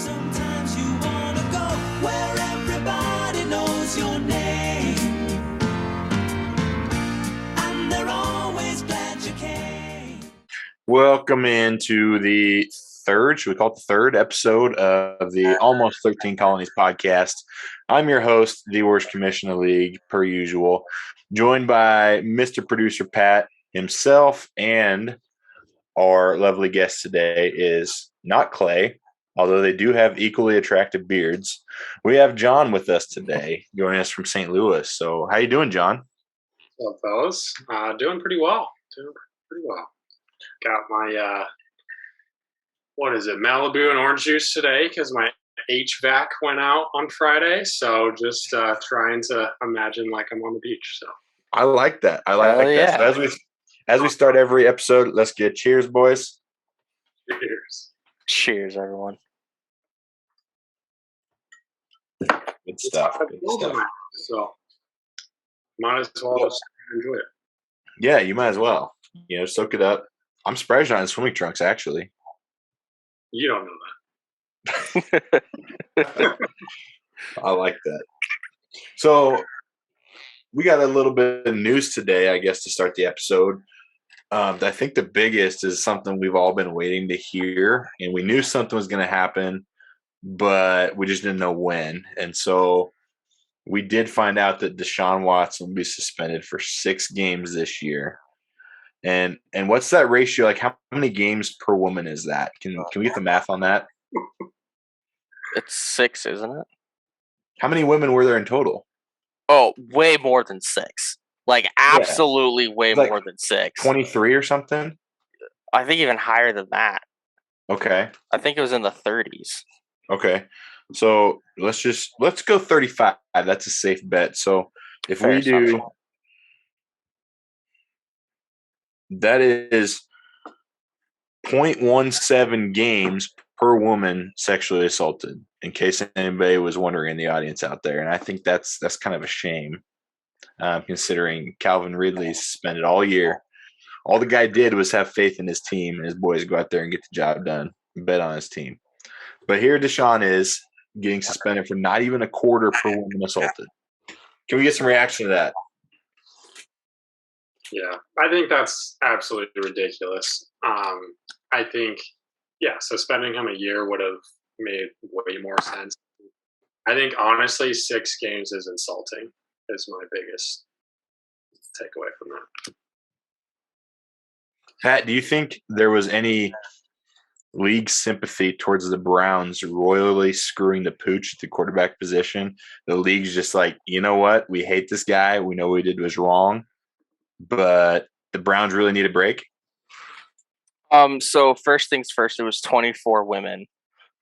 Sometimes you wanna go where everybody knows your name, and they're always glad you came. Welcome into the should we call it the third episode of the Almost 13 Colonies podcast. I'm your host, the worst Commish in the league, per usual, joined by Mr. Producer Pat himself, and our lovely guest today is not Clay, although they do have equally attractive beards. We have John with us today, joining us from St. Louis. So how you doing, John? What's up, fellas? Doing pretty well. Got my, Malibu and orange juice today because my HVAC went out on Friday. So just trying to imagine like I'm on the beach. So I like that. that. So as we start every episode, let's get cheers, boys. Cheers, everyone. Good stuff. So might as well just enjoy it. Yeah, you might as well. Soak it up. I'm surprised you're not in swimming trunks, actually. You don't know that. I like that. So we got a little bit of news today, I guess, to start the episode. I think the biggest is something we've all been waiting to hear, and we knew something was going to happen, but we just didn't know when. And so we did find out that Deshaun Watson will be suspended for 6 games this year. And what's that ratio? Like, how many games per woman is that? Can we get the math on that? It's 6, isn't it? How many women were there in total? Oh, way more than 6. Like, absolutely way like more than 6. 23 or something? I think even higher than that. Okay. I think it was in the 30s. Okay. So let's go 35. That's a safe bet. So if Fair we do, assumption. that is 0.17 games per woman sexually assaulted, in case anybody was wondering in the audience out there. And I think that's kind of a shame, considering Calvin Ridley suspended all year. All the guy did was have faith in his team, and his boys go out there and get the job done and bet on his team. But here Deshaun is getting suspended for not even a quarter per woman assaulted. Can we get some reaction to that? Yeah, I think that's absolutely ridiculous. I think, suspending him a year would have made way more sense. I think, honestly, 6 games is insulting, is my biggest takeaway from that. Pat, do you think there was any league sympathy towards the Browns royally screwing the pooch at the quarterback position? The league's just like, you know what? We hate this guy. We know what he did was wrong. But the Browns really need a break? So first things first, it was 24 women.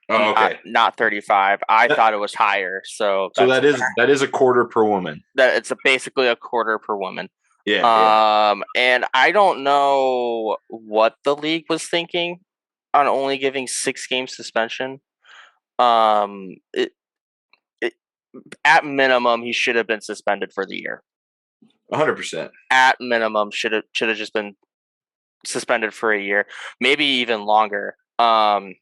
Oh, okay. Not 35. I thought it was higher. So that is a quarter per woman. That it's basically a quarter per woman. Yeah. And I don't know what the league was thinking on only giving 6 game suspension. At minimum, he should have been suspended for the year. 100%. At minimum, should have just been suspended for a year, maybe even longer. And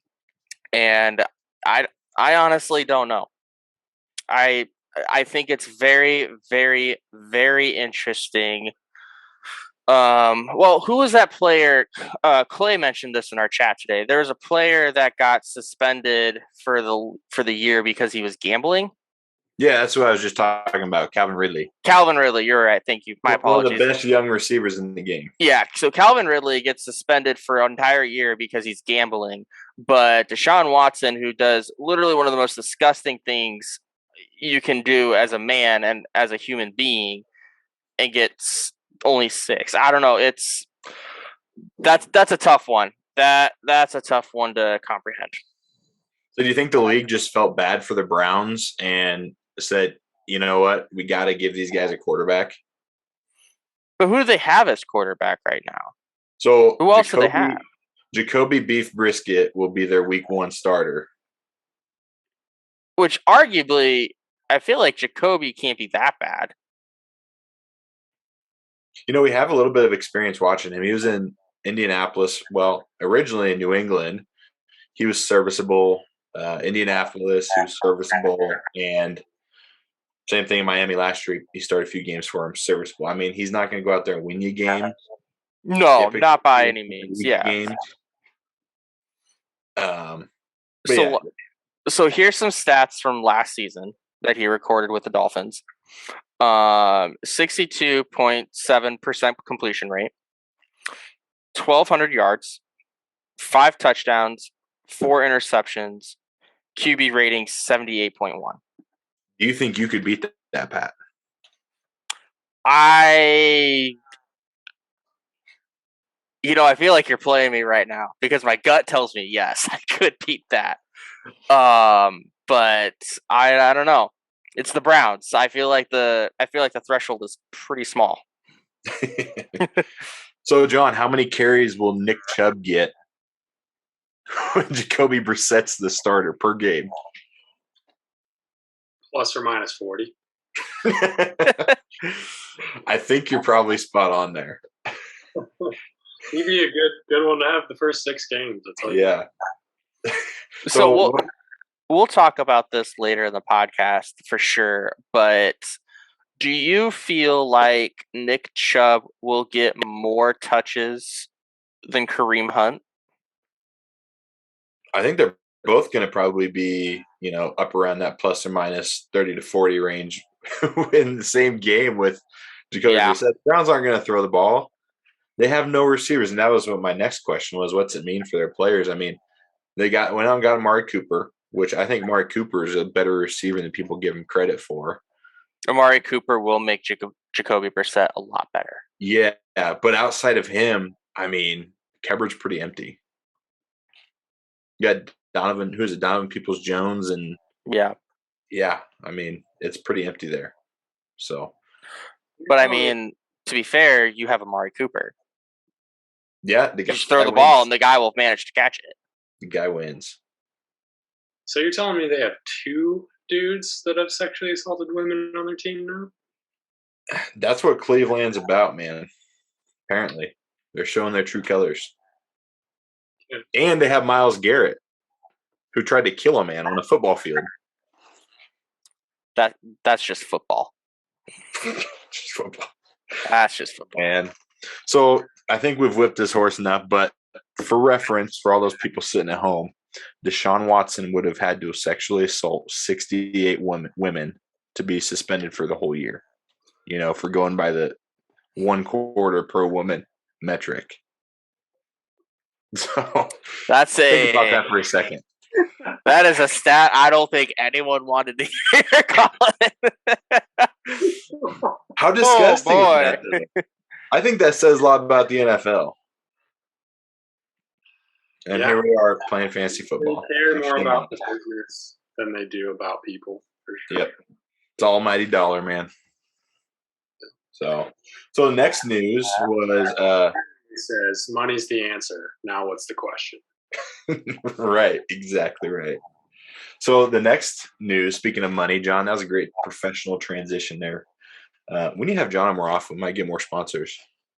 I honestly don't know. I think it's very, very, very interesting. Well, who was that player? Clay mentioned this in our chat today. There was a player that got suspended for the year because he was gambling. Yeah, that's what I was just talking about. Calvin Ridley. You're right. Thank you. My apologies. One of the best young receivers in the game. Yeah, so Calvin Ridley gets suspended for an entire year because he's gambling. But Deshaun Watson, who does literally one of the most disgusting things you can do as a man and as a human being, and gets only 6. I don't know. That's a tough one. That's a tough one to comprehend. So do you think the league just felt bad for the Browns and said, you know what, we got to give these guys a quarterback? But who do they have as quarterback right now? So who else do they have? Jacoby Beef Brisket will be their week 1 starter. Which arguably, I feel like Jacoby can't be that bad. We have a little bit of experience watching him. He was in Indianapolis, well, originally in New England. He was serviceable Indianapolis, who's serviceable, and same thing in Miami last year. He started a few games for him, serviceable. I mean, he's not going to go out there and win you games. No, not by any means. Yeah. Games. So here's some stats from last season that he recorded with the Dolphins. 62.7% completion rate, 1,200 yards, 5 touchdowns, 4 interceptions, QB rating 78.1. Do you think you could beat that, Pat? I feel like you're playing me right now because my gut tells me yes, I could beat that. But I don't know. It's the Browns. I feel like the threshold is pretty small. So, John, how many carries will Nick Chubb get when Jacoby Brissett's the starter per game? Plus or minus 40. I think you're probably spot on there. He'd be a good one to have the first 6 games. I'll tell you. Yeah. So we'll talk about this later in the podcast for sure. But do you feel like Nick Chubb will get more touches than Kareem Hunt? I think they're both going to probably be, up around that plus or minus 30 to 40 range in the same game with Jacoby Brissett. Browns aren't going to throw the ball. They have no receivers, and that was what my next question was. What's it mean for their players? I mean, went out and got Amari Cooper, which I think Amari Cooper is a better receiver than people give him credit for. Amari Cooper will make Jacoby Brissett a lot better. Yeah, but outside of him, I mean, cupboard's pretty empty. You got Donovan Peoples-Jones, and yeah. I mean, it's pretty empty there. So, but I mean, to be fair, you have Amari Cooper. Yeah, the guy just throw the ball, and the guy will manage to catch it. The guy wins. So you're telling me they have 2 dudes that have sexually assaulted women on their team now? That's what Cleveland's about, man. Apparently, they're showing their true colors. Yeah. And they have Myles Garrett, who tried to kill a man on a football field. That's just football. Just football. That's just football. Man. So I think we've whipped this horse enough, but for reference, for all those people sitting at home, Deshaun Watson would have had to sexually assault 68 women to be suspended for the whole year, for going by the 1 quarter per woman metric. So think about that for a second. That is a stat I don't think anyone wanted to hear, Colin. How disgusting is that? I think that says a lot about the NFL. And here we are playing fantasy football. They care more about the business than they do about people, for sure. Yep. It's almighty dollar, man. So the next news was it says money's the answer. Now what's the question? Right, exactly right. So the next news, speaking of money, John, that was a great professional transition there. We need to have John more often. We might get more sponsors.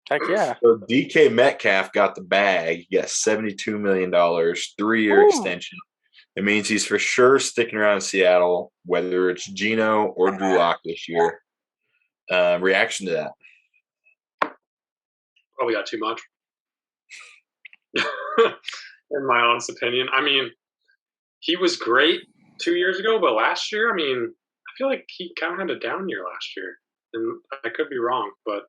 Heck yeah. So DK Metcalf got the bag. He got $72 million, 3-year extension. It means he's for sure sticking around in Seattle, whether it's Geno or Drew Lock this year. Reaction to that? Probably got too much. In my honest opinion. I mean, he was great 2 years ago, but last year, I mean, I feel like he kind of had a down year last year. And I could be wrong, but.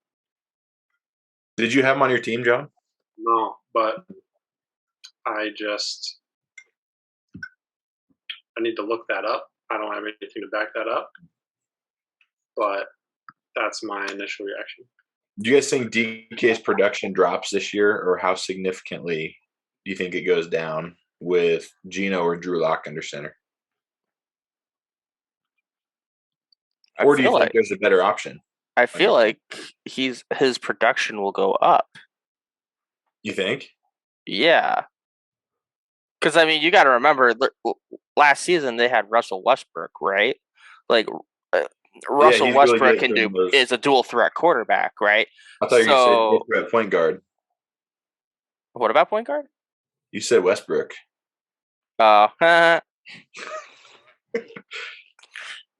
Did you have him on your team, John? No, but I need to look that up. I don't have anything to back that up. But that's my initial reaction. Do you guys think DK's production drops this year, or how significantly do you think it goes down with Geno or Drew Lock under center? Or do you think there's a better option? I feel like his production will go up. You think? Yeah. Because, I mean, you got to remember, last season they had Russell Westbrook, right? Like, Russell Westbrook really is a dual threat quarterback, right? I thought you were going to say dual threat point guard. What about point guard? You said Westbrook.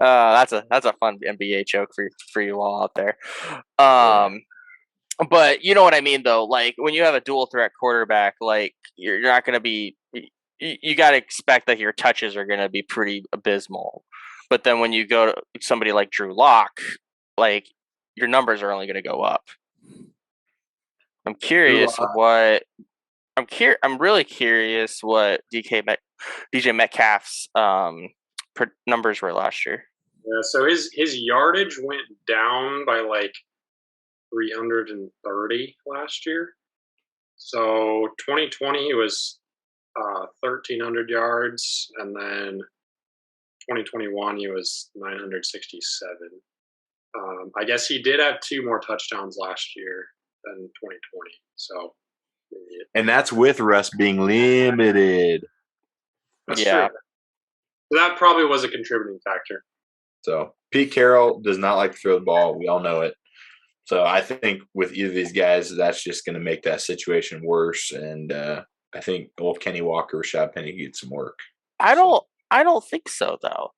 That's a fun NBA joke for you all out there. But you know what I mean, though. Like when you have a dual threat quarterback, like you're not going to be. You got to expect that your touches are going to be pretty abysmal. But then when you go to somebody like Drew Lock, like your numbers are only going to go up. I'm curious what. I'm really curious what DJ Metcalf's numbers were last year. Yeah, so his yardage went down by like 330 last year. So 2020 he was 1,300 yards, and then 2021 he was 967. I guess he did have 2 more touchdowns last year than 2020. So. And that's with Russ being limited. That's true. That probably was a contributing factor. So Pete Carroll does not like to throw the ball. We all know it. So I think with either of these guys, that's just going to make that situation worse. And I think both Kenny Walker or Rashad Penny get some work. I don't think so though,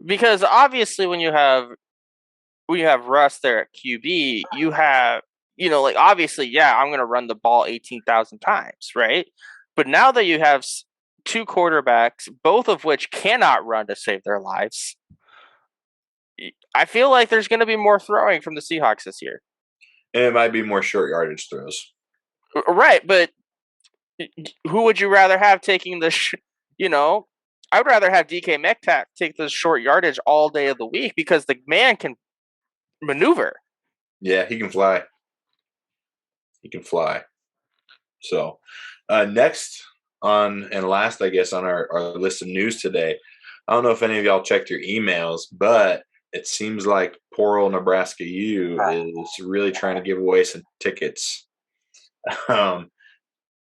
because obviously when you have Russ there at QB, you have. Like obviously, yeah, I'm going to run the ball 18,000 times, right? But now that you have 2 quarterbacks, both of which cannot run to save their lives, I feel like there's going to be more throwing from the Seahawks this year. And it might be more short yardage throws. Right, but who would you rather have taking the, I would rather have DK Metcalf take the short yardage all day of the week because the man can maneuver. Yeah, he can fly. He can fly. So next on and last, I guess, on our list of news today, I don't know if any of y'all checked your emails, but it seems like poor old Nebraska U is really trying to give away some tickets.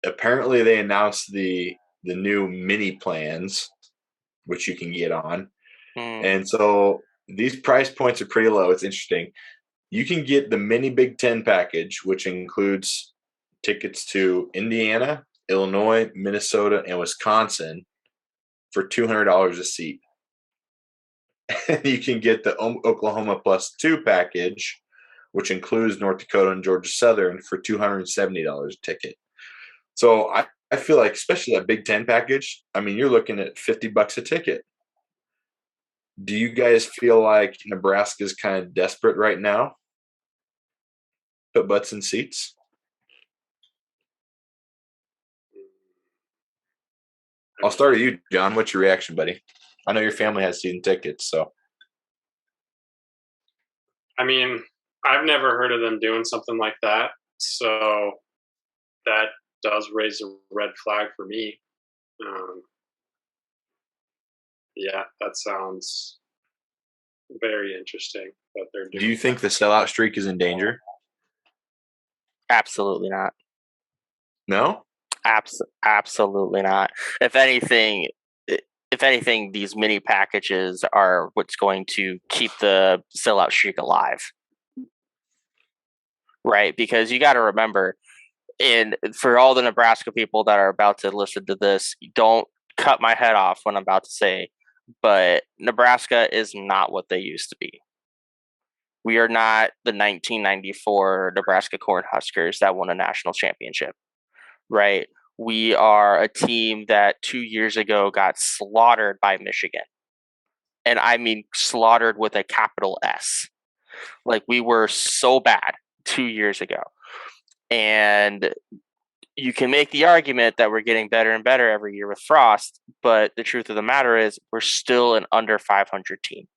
Apparently they announced the new mini plans, which you can get on. And so these price points are pretty low. It's interesting. You can get the mini Big Ten package, which includes tickets to Indiana, Illinois, Minnesota, and Wisconsin for $200 a seat. And you can get the Oklahoma Plus 2 package, which includes North Dakota and Georgia Southern for $270 a ticket. So I feel like, especially that Big Ten package, I mean, you're looking at $50 a ticket. Do you guys feel like Nebraska's kind of desperate right now? Put butts in seats? I'll start with you, John. What's your reaction, buddy? I know your family has season tickets, so. I mean, I've never heard of them doing something like that, so that does raise a red flag for me. Yeah, that sounds very interesting. That they're doing. Do you think the sellout streak is in danger? Absolutely not. No? Absolutely not. If anything, these mini packages are what's going to keep the sellout streak alive. Right? Because you got to remember, and for all the Nebraska people that are about to listen to this, don't cut my head off when I'm about to say, but Nebraska is not what they used to be. We are not the 1994 Nebraska Cornhuskers that won a national championship, right? We are a team that 2 years ago got slaughtered by Michigan. And I mean slaughtered with a capital S. Like we were so bad 2 years ago. And you can make the argument that we're getting better and better every year with Frost, but the truth of the matter is we're still an under 500 team.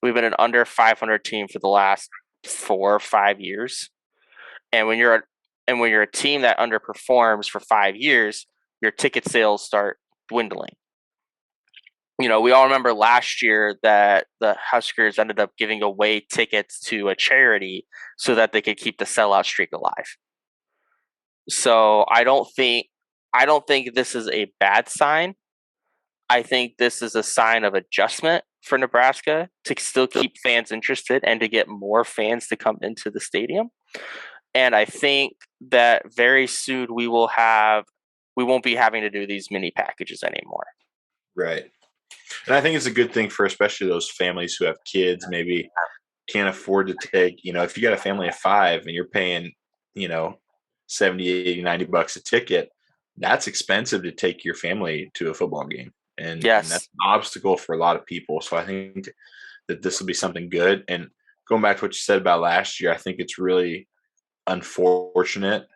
We've been an under 500 team for the last 4 or 5 years. And when you're a team that underperforms for 5 years, your ticket sales start dwindling. We all remember last year that the Huskers ended up giving away tickets to a charity so that they could keep the sellout streak alive. So I don't think this is a bad sign. I think this is a sign of adjustment for Nebraska to still keep fans interested and to get more fans to come into the stadium. And I think that very soon we won't be having to do these mini packages anymore. Right. And I think it's a good thing for especially those families who have kids, maybe can't afford to take, if you got a family of 5 and you're paying, 70, 80, $90 a ticket, that's expensive to take your family to a football game. And that's an obstacle for a lot of people. So I think that this will be something good. And going back to what you said about last year, I think it's really unfortunate,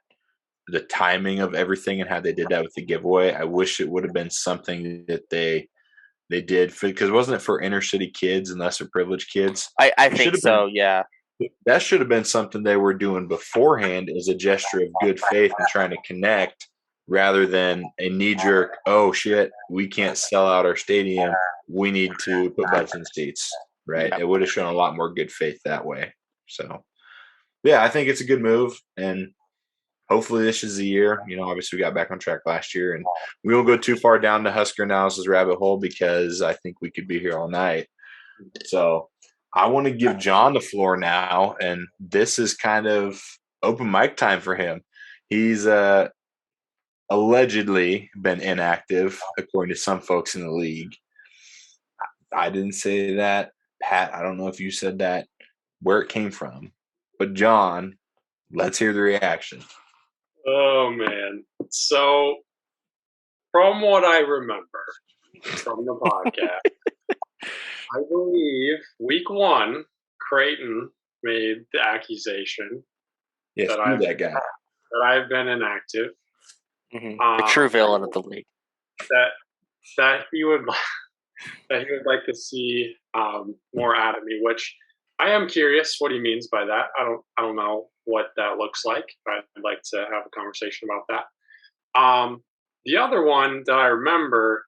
the timing of everything and how they did that with the giveaway. I wish it would have been something that they did, because wasn't it for inner city kids and lesser privileged kids? I think so, yeah. That should have been something they were doing beforehand as a gesture of good faith and trying to connect, rather than a knee-jerk, oh, shit, we can't sell out our stadium, we need to put butts in seats, right? It would have shown a lot more good faith that way. So, yeah, I think it's a good move, and hopefully this is the year. Obviously we got back on track last year, and we won't go too far down the Husker analysis rabbit hole because I think we could be here all night. So I want to give John the floor now, and this is kind of open mic time for him. He's allegedly been inactive, according to some folks in the league. I didn't say that. Pat, I don't know if you said that, where it came from. But John, let's hear the reaction. Oh, man. So, from what I remember from the podcast, I believe week 1, Creighton made the accusation that I've been inactive. The true villain of the league. That he would like to see more out of me, which I am curious what he means by that. I don't know what that looks like. I'd like to have a conversation about that. The other one that I remember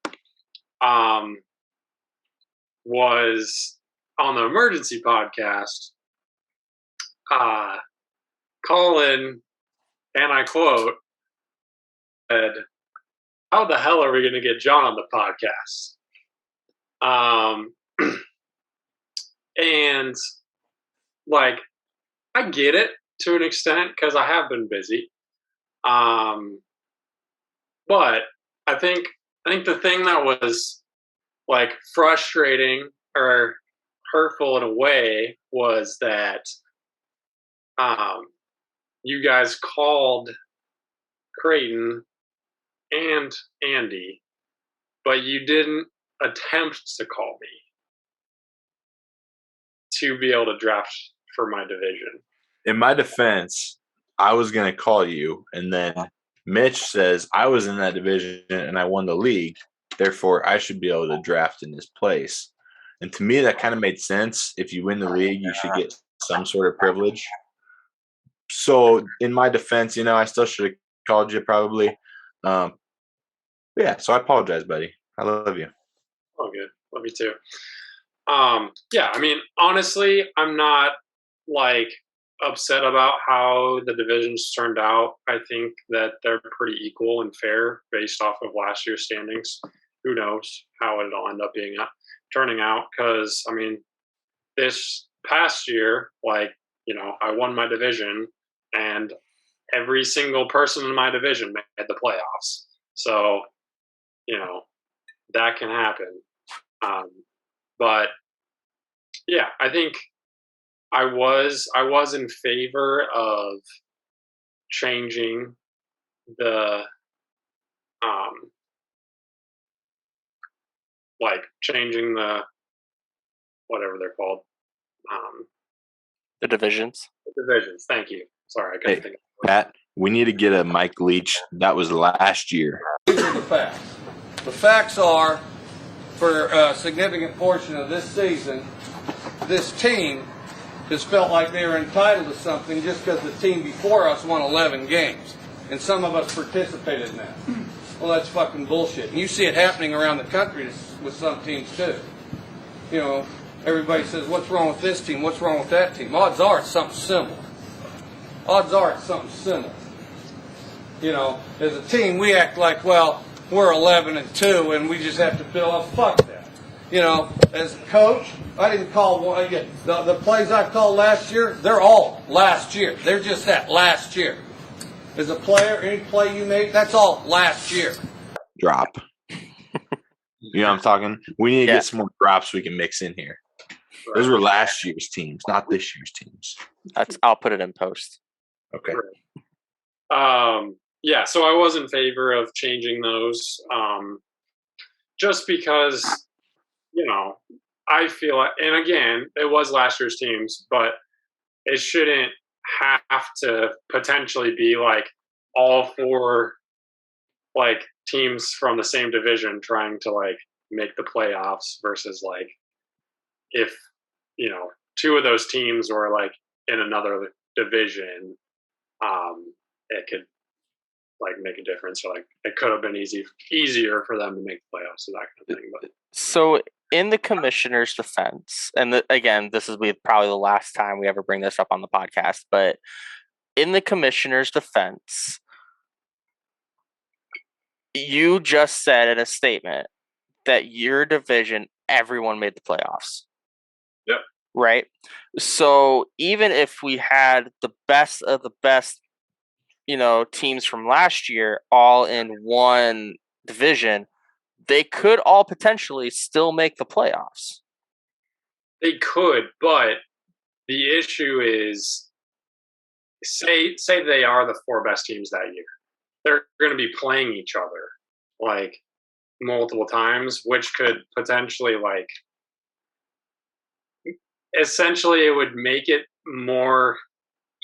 was on the emergency podcast. Colin, and I quote, said, "How the hell are we going to get John on the podcast?" And like, I get it to an extent because I have been busy. But I think the thing that was like frustrating or hurtful in a way was that you guys called Creighton and Andy, but you didn't attempt to call me to be able to draft for my division. In my defense, I was going to call you, and then Mitch says I was in that division and I won the league, therefore I should be able to draft in his place. And to me, that kind of made sense. If you win the league, you should get some sort of privilege. So in my defense, I still should have called you probably. Yeah, so I apologize, buddy. I love you. Oh, good. Love you too. Yeah, I mean, honestly, I'm not like upset about how the divisions turned out. I think that they're pretty equal and fair based off of last year's standings. Who knows how it'll end up turning out? Because I mean, this past year, I won my division, and every single person in my division made the playoffs. So, that can happen. But yeah, I think I was in favor of changing the whatever they're called. The divisions. The divisions. Thank you. Sorry, I couldn't think of it. Pat, we need to get a Mike Leach. That was last year. These are the facts. The facts are, for a significant portion of this season, this team has felt like they were entitled to something just because the team before us won 11 games. And some of us participated in that. Well, that's fucking bullshit. And you see it happening around the country with some teams too. Everybody says, what's wrong with this team? What's wrong with that team? Odds are it's something similar. As a team, we act like, well, we're 11-2 and we just have to fill up. Fuck that. As a coach, I didn't call one. The plays I called last year, they're all last year. They're just that, last year. As a player, any play you make, that's all last year. Drop. You know what I'm talking? We need to Yeah. get some more drops we can mix in here. Those were last year's teams, not this year's teams. I'll put it in post. Okay. Yeah, so I was in favor of changing those, just because, I feel like, and again, it was last year's teams, but it shouldn't have to potentially be like all four like teams from the same division trying to like make the playoffs versus like if two of those teams were like in another division, it could like make a difference. Or like it could have been easier for them to make the playoffs and that kind of thing. But So in the commissioner's defense, and again, this is probably the last time we ever bring this up on the podcast, but in the commissioner's defense, you just said in a statement that your division, everyone made the playoffs. Yep. Right? So even if we had the best of the best, teams from last year all in one division, they could all potentially still make the playoffs. They could, but the issue is, say they are the four best teams that year. They're going to be playing each other like multiple times, which could potentially like essentially it would make it more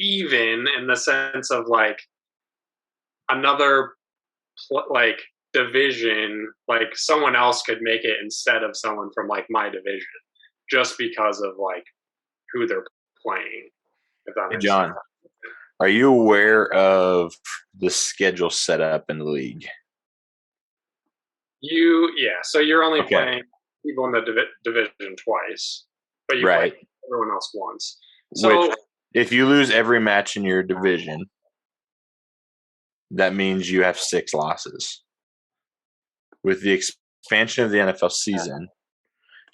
even in the sense of like another like division, like someone else could make it instead of someone from like my division, just because of like who they're playing. If that makes John, sense. are you aware of the schedule set up in the league? So you're only Okay. playing people in the division twice, but you Right. play everyone else once. So Which, if you lose every match in your division, that means you have 6 losses. With the expansion of the NFL season,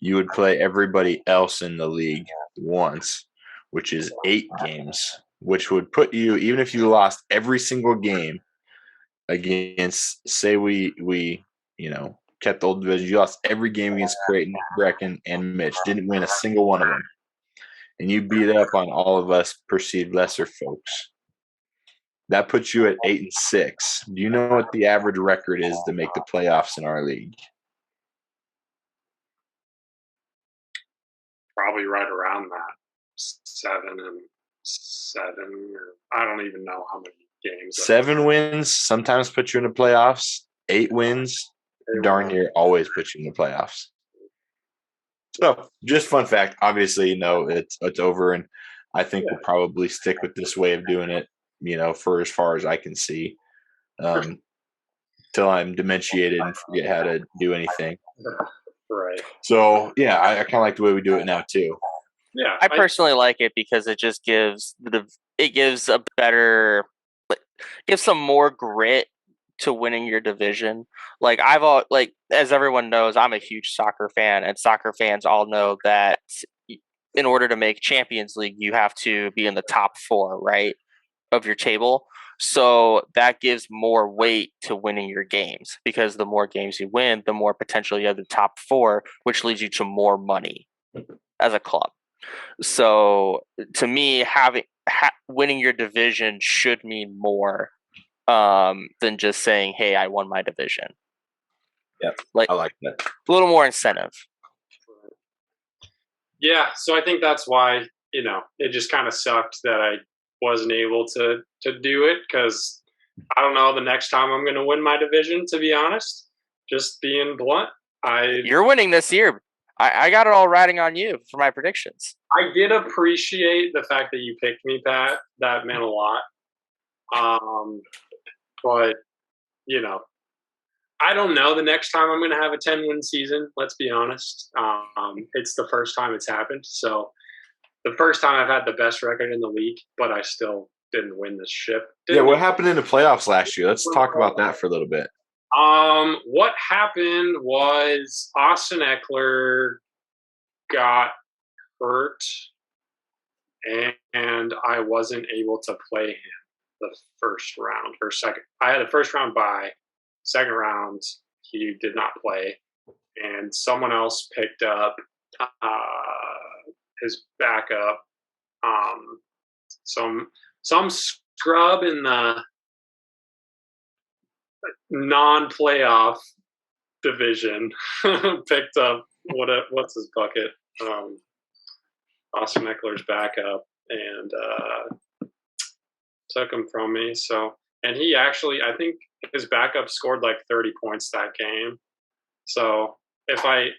you would play everybody else in the league once, which is 8 games, which would put you, even if you lost every single game against, say we kept the old division, you lost every game against Creighton, Brecken, and Mitch, didn't win a single one of them. And you beat up on all of us perceived lesser folks. That puts you at 8-6. Do you know what the average record is to make the playoffs in our league? probably right around that 7-7, or I don't even know how many games. 7 wins sometimes put you in the playoffs. 8 wins, darn near always put you in the playoffs. So, just fun fact. Obviously, it's over, and I think we'll probably stick with this way of doing it. For as far as I can see, till I'm dementiated and forget how to do anything. Right. So, yeah, I kind of like the way we do it now too. Yeah, I personally like it because it just gives some more grit to winning your division. Like as everyone knows, I'm a huge soccer fan, and soccer fans all know that in order to make Champions League, you have to be in the top 4, right, of your table. So that gives more weight to winning your games, because the more games you win, the more potential you have the top 4, which leads you to more money as a club. So to me, winning your division should mean more than just saying, "Hey, I won my division." Yep, like I like that. A little more incentive. Yeah, so I think that's why it just kind of sucked that I wasn't able to do it, because I don't know the next time I'm going to win my division. To be honest, just being blunt, You're winning this year. I got it all riding on you for my predictions. I did appreciate the fact that you picked me, Pat. That meant a lot. But I don't know the next time I'm going to have a 10-win season. Let's be honest. It's the first time it's happened. So the first time I've had the best record in the league, but I still didn't win this ship. What happened in the playoffs last year? Let's talk about that for a little bit. What happened was Austin Eckler got hurt, and I wasn't able to play him the first round or second. I had the first round bye. Second round, he did not play. and someone else picked up his backup. Some scrub in the non-playoff division picked up what's his bucket, Austin Eckler's backup, and took him from me. So, and he actually, I think his backup scored like 30 points that game. So if I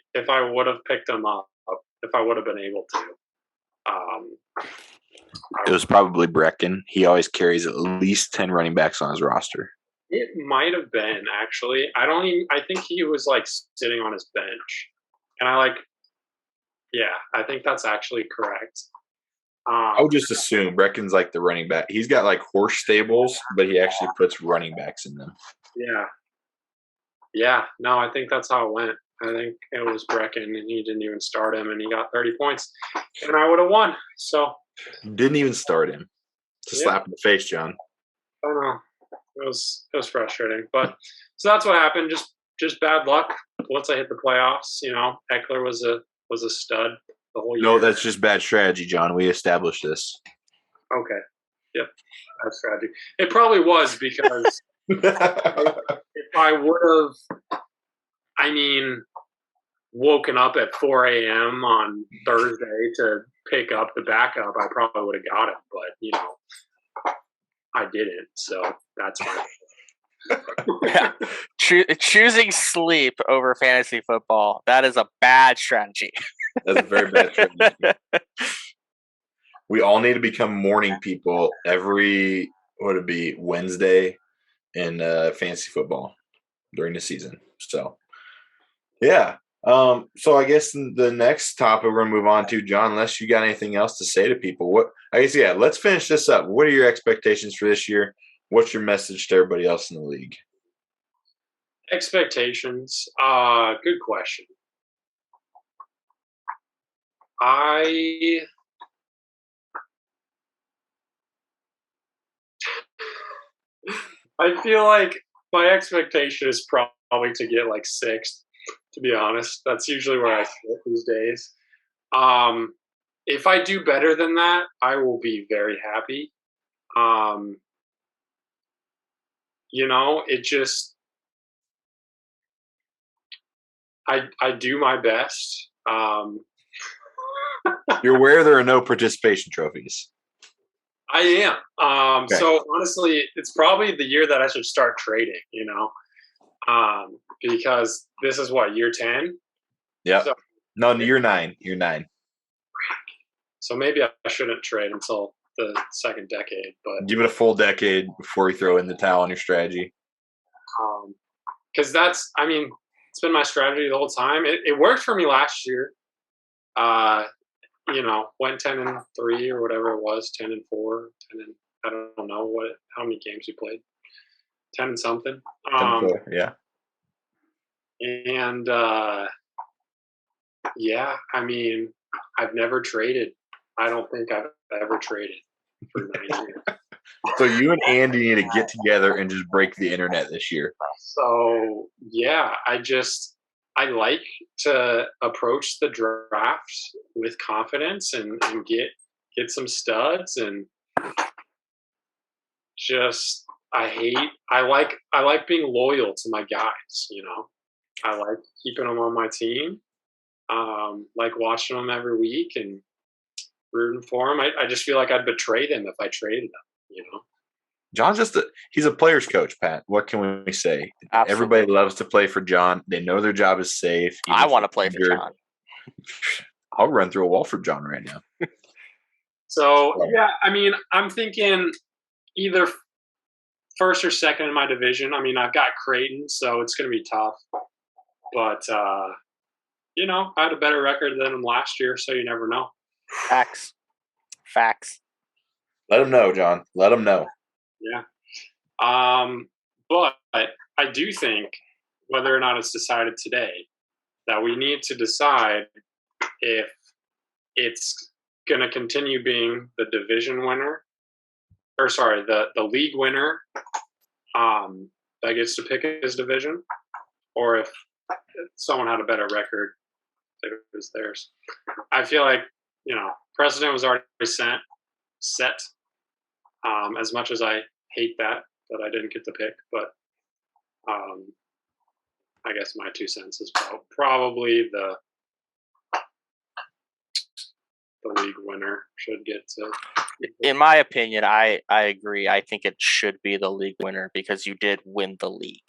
would have picked him up, if I would have been able to, It was probably Brecken. He always carries at least 10 running backs on his roster. it might have been actually. I think he was like sitting on his bench, and I think that's actually correct. I would just assume Brecken's like the running back. He's got like horse stables, but he actually puts running backs in them. Yeah. No, I think that's how it went. I think it was Brecken, and he didn't even start him, and he got 30 points, and I would have won. So Didn't even start him. It's a slap in the face, John. I don't know. It was frustrating, but so that's what happened. Just bad luck. Once I hit the playoffs, Eckler was a stud the whole year. No, that's just bad strategy, John. We established this. Okay. Yep. Bad strategy. It probably was because if I would have, woken up at 4 a.m. on Thursday to pick up the backup, I probably would have got him. But, I didn't. So that's fine. Choosing sleep over fantasy football, that is a bad strategy. That's a very bad strategy. We all need to become morning people every, Wednesday in fantasy football during the season. So, yeah. So I guess the next topic we're going to move on to, John, unless you got anything else to say to people, let's finish this up. What are your expectations for this year? What's your message to everybody else in the league? Expectations. Good question. I feel like my expectation is probably to get like sixth, to be honest. That's usually where I sit these days. If I do better than that, I will be very happy. It just, I do my best. You're aware there are no participation trophies. I am. Okay. So honestly, it's probably the year that I should start trading, because this is year 10? Yeah. So, no, you're 9. You're 9. So maybe I shouldn't trade until the second decade, but give it a full decade before you throw in the towel on your strategy. Because it's been my strategy the whole time. It worked for me last year. Went 10-3 or whatever it was, 10-4, 10 and I don't know how many games we played, 10 and something. 10-4, yeah. And I've never traded. I don't think I've ever traded for 9 years. So you and Andy need to get together and just break the internet this year. So yeah, I like to approach the draft with confidence and get some studs, and just I like being loyal to my guys. I like keeping them on my team. Like watching them every week and rooting for them. I just feel like I'd betray them if I traded them. John's he's a player's coach, Pat. What can we say? Absolutely. Everybody loves to play for John. They know their job is safe. I want to play for John. I'll run through a wall for John right now. So, yeah, I'm thinking either first or second in my division. I've got Creighton, so it's going to be tough. But, I had a better record than him last year, so you never know. Facts. Let him know, John. Let him know. Yeah. But I do think, whether or not it's decided today, that we need to decide if it's going to continue being the division winner, the league winner that gets to pick his division, or if someone had a better record, it was theirs. I feel like, precedent was already set. As much as I hate that I didn't get the pick, but I guess my 2 cents is probably the league winner should get to. In my opinion, I agree. I think it should be the league winner because you did win the league.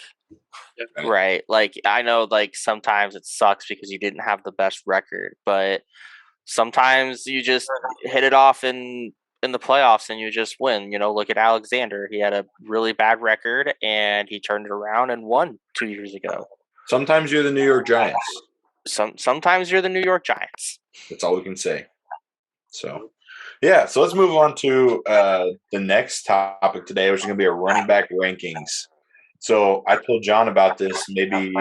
Yeah. Right. Like, I know, like, sometimes it sucks because you didn't have the best record, but sometimes you just hit it off in the playoffs and you just win. Look at Alexander. He had a really bad record and he turned it around and won 2 years ago. Sometimes you're the New York Giants. Sometimes you're the New York Giants. That's all we can say. So, yeah. So let's move on to the next topic today, which is going to be a running back rankings. So I told John about this maybe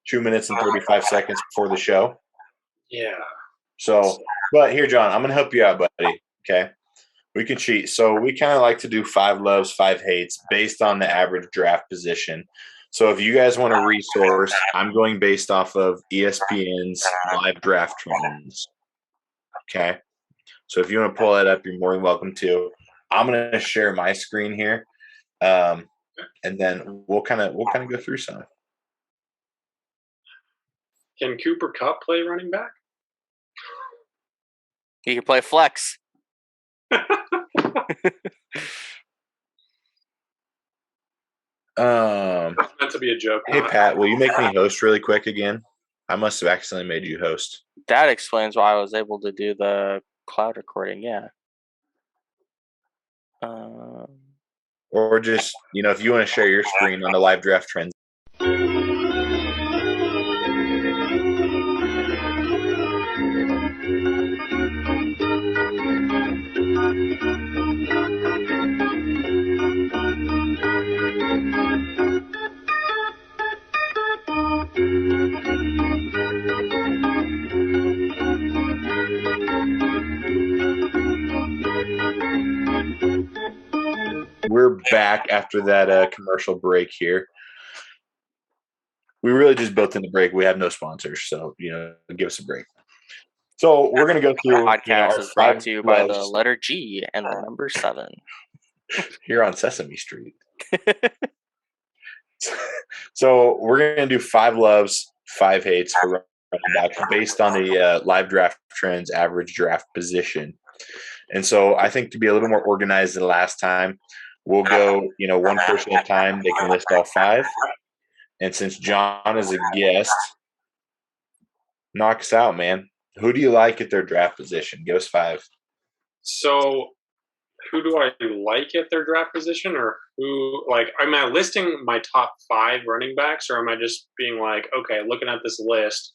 2 minutes and 35 seconds before the show. Yeah. So, but here, John, I'm going to help you out, buddy. Okay. We can cheat. So we kind of like to do 5 loves, 5 hates based on the average draft position. So if you guys want a resource, I'm going based off of ESPN's live draft trends. Okay. So if you want to pull that up, you're more than welcome to. I'm going to share my screen here. And then we'll kind of go through some. Can Cooper Kupp play running back? He can play flex. That's meant to be a joke. Hey, Pat, will you make me host really quick again? I must have accidentally made you host. That explains why I was able to do the cloud recording. Yeah. Or just, if you want to share your screen on the live draft trends. We're back after that commercial break here. We really just built in the break. We have no sponsors, so give us a break. So we're going to go through. Podcast is brought to you by the loves letter G and the number 7 here on Sesame Street. So we're going to do 5 loves, 5 hates for running backs based on the live draft trends average draft position. And so I think to be a little more organized than last time, we'll go, one person at a time. They can list all 5. And since John is a guest, knock us out, man. Who do you like at their draft position? Give us 5. So who do I like at their draft position, or who, like, am I listing my top 5 running backs, or am I just being like, okay, looking at this list,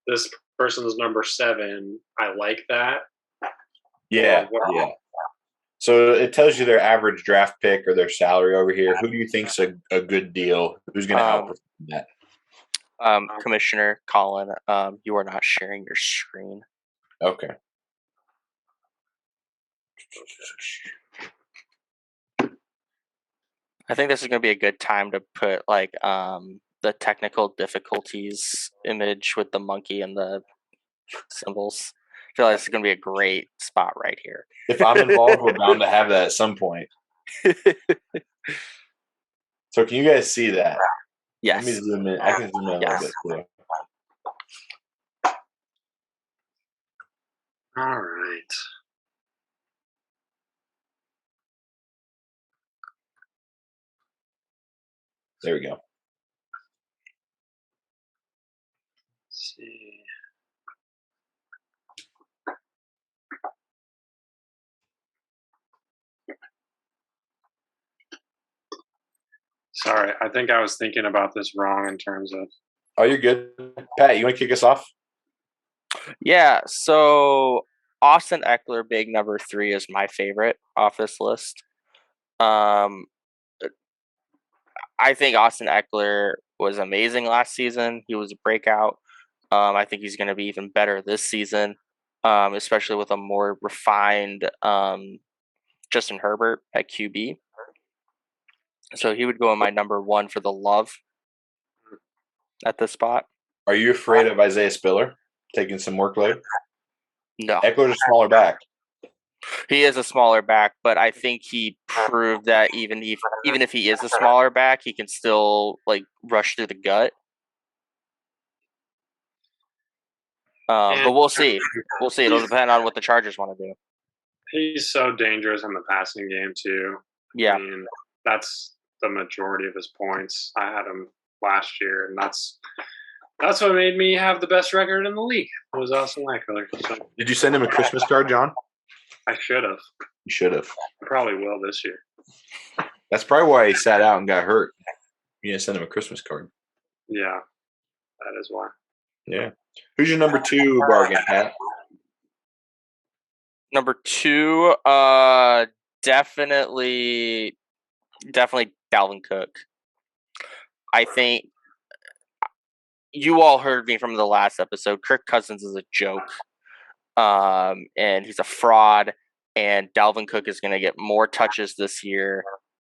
this person's number 7, I like that? Yeah. So it tells you their average draft pick or their salary over here. Who do you think's a good deal? Who's going to outperform that? Commissioner Colin, you are not sharing your screen. Okay. I think this is going to be a good time to put like the technical difficulties image with the monkey and the symbols. I feel like this is going to be a great spot right here. If I'm involved, we're bound to have that at some point. So can you guys see that? Yes. Let me zoom in. I can zoom in a little bit too. All right. There we go. Let's see. Sorry, I think I was thinking about this wrong in terms of. Oh, you're good. Pat, you want to kick us off? Yeah, so Austin Eckler, big number 3, is my favorite off this list. I think Austin Eckler was amazing last season. He was a breakout. I think he's going to be even better this season, especially with a more refined Justin Herbert at QB. So he would go in my number 1 for the love. at this spot. Are you afraid of Isaiah Spiller taking some workload? No. Eckler's a smaller back. He is a smaller back, but I think he proved that even if he is a smaller back, he can still like rush through the gut. But we'll see. We'll see. It'll depend on what the Chargers want to do. He's so dangerous in the passing game too. Yeah. I mean, that's the majority of his points. I had him last year, and that's what made me have the best record in the league. Was Austin Eckler. So Did you send him a Christmas card, John? I should have. You should have. I probably will this year. That's probably why he sat out and got hurt. You didn't send him a Christmas card. Yeah, that is why. Yeah. Who's your number 2 bargain, Pat? Number 2, definitely Dalvin Cook. I think you all heard me from the last episode. Kirk Cousins is a joke. And he's a fraud, and Dalvin Cook is going to get more touches this year,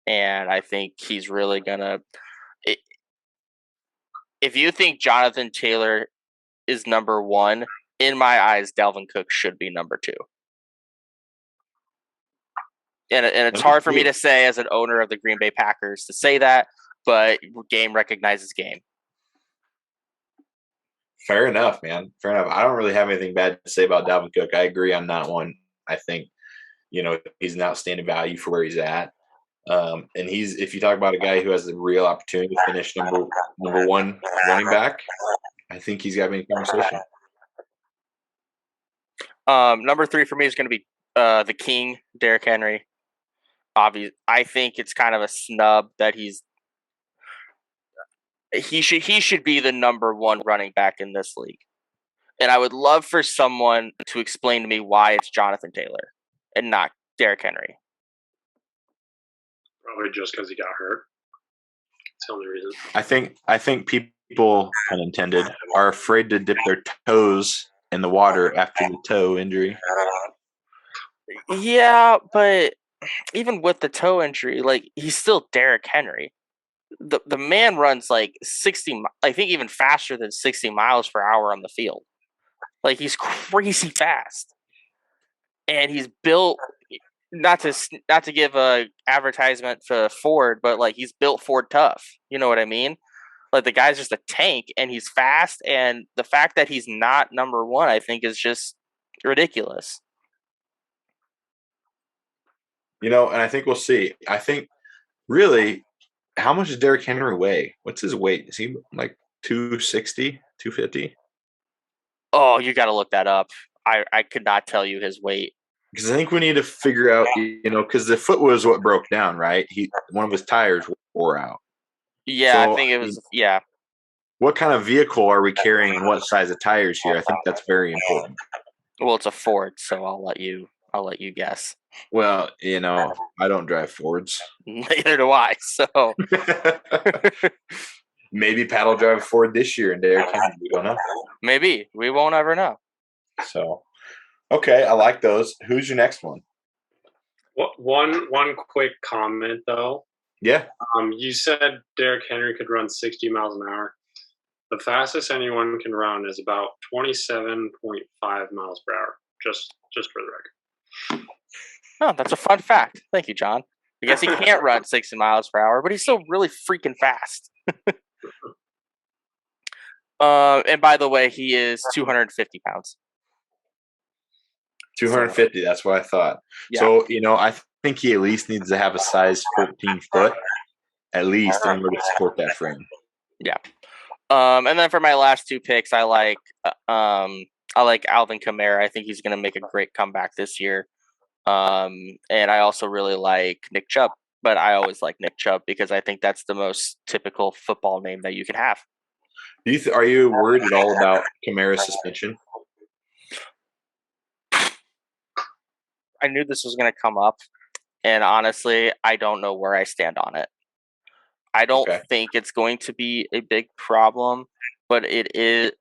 and I think he's really going to – if you think Jonathan Taylor is number 1, in my eyes, Dalvin Cook should be number 2. And it's hard for me to say as an owner of the Green Bay Packers to say that, but game recognizes game. Fair enough, man. Fair enough. I don't really have anything bad to say about Dalvin Cook. I agree on that one. I think, he's an outstanding value for where he's at. And if you talk about a guy who has the real opportunity to finish number 1 running back, I think he's got to be in conversation. Number 3 for me is going to be the King, Derrick Henry. Obviously, I think it's kind of a snub that he should be the number 1 running back in this league. And I would love for someone to explain to me why it's Jonathan Taylor and not Derrick Henry. Probably just because he got hurt. That's the only reason. I think people, pun intended, are afraid to dip their toes in the water after the toe injury. Yeah, but even with the toe injury, like, he's still Derrick Henry. The man runs like 60, I think even faster than 60 miles per hour on the field. Like, he's crazy fast. And he's built, not to give a advertisement for Ford, but like, he's built Ford tough. You know what I mean? Like, the guy's just a tank, and he's fast, and the fact that he's not number 1, I think, is just ridiculous. And I think we'll see. I think, really, how much does Derrick Henry weigh? What's his weight? Is he like 260, 250? Oh, you got to look that up. I could not tell you his weight. Because I think we need to figure out, because the foot was what broke down, right? One of his tires wore out. Yeah, So, I think it was, yeah. What kind of vehicle are we carrying and what size of tires here? I think that's very important. Well, it's a Ford, so I'll let you guess. Well, I don't drive Fords. Neither do I, so. Maybe Pat will drive a Ford this year and Derrick Henry. We don't know. Maybe. We won't ever know. So, okay, I like those. Who's your next one? One quick comment, though. Yeah. You said Derrick Henry could run 60 miles an hour. The fastest anyone can run is about 27.5 miles per hour, just for the record. Oh, that's a fun fact. Thank you, John. I guess he can't run 60 miles per hour, but he's still really freaking fast. And by the way, he is 250 pounds. 250, that's what I thought. Yeah. So, I think he at least needs to have a size 14 foot, at least, in order to support that frame. Yeah. And then for my last 2 picks, I like Alvin Kamara. I think he's going to make a great comeback this year. And I also really like Nick Chubb, but I always like Nick Chubb because I think that's the most typical football name that you can have. Are you worried at all about Kamara's suspension? I knew this was going to come up, and honestly, I don't know where I stand on it. I don't think it's going to be a big problem, but it is.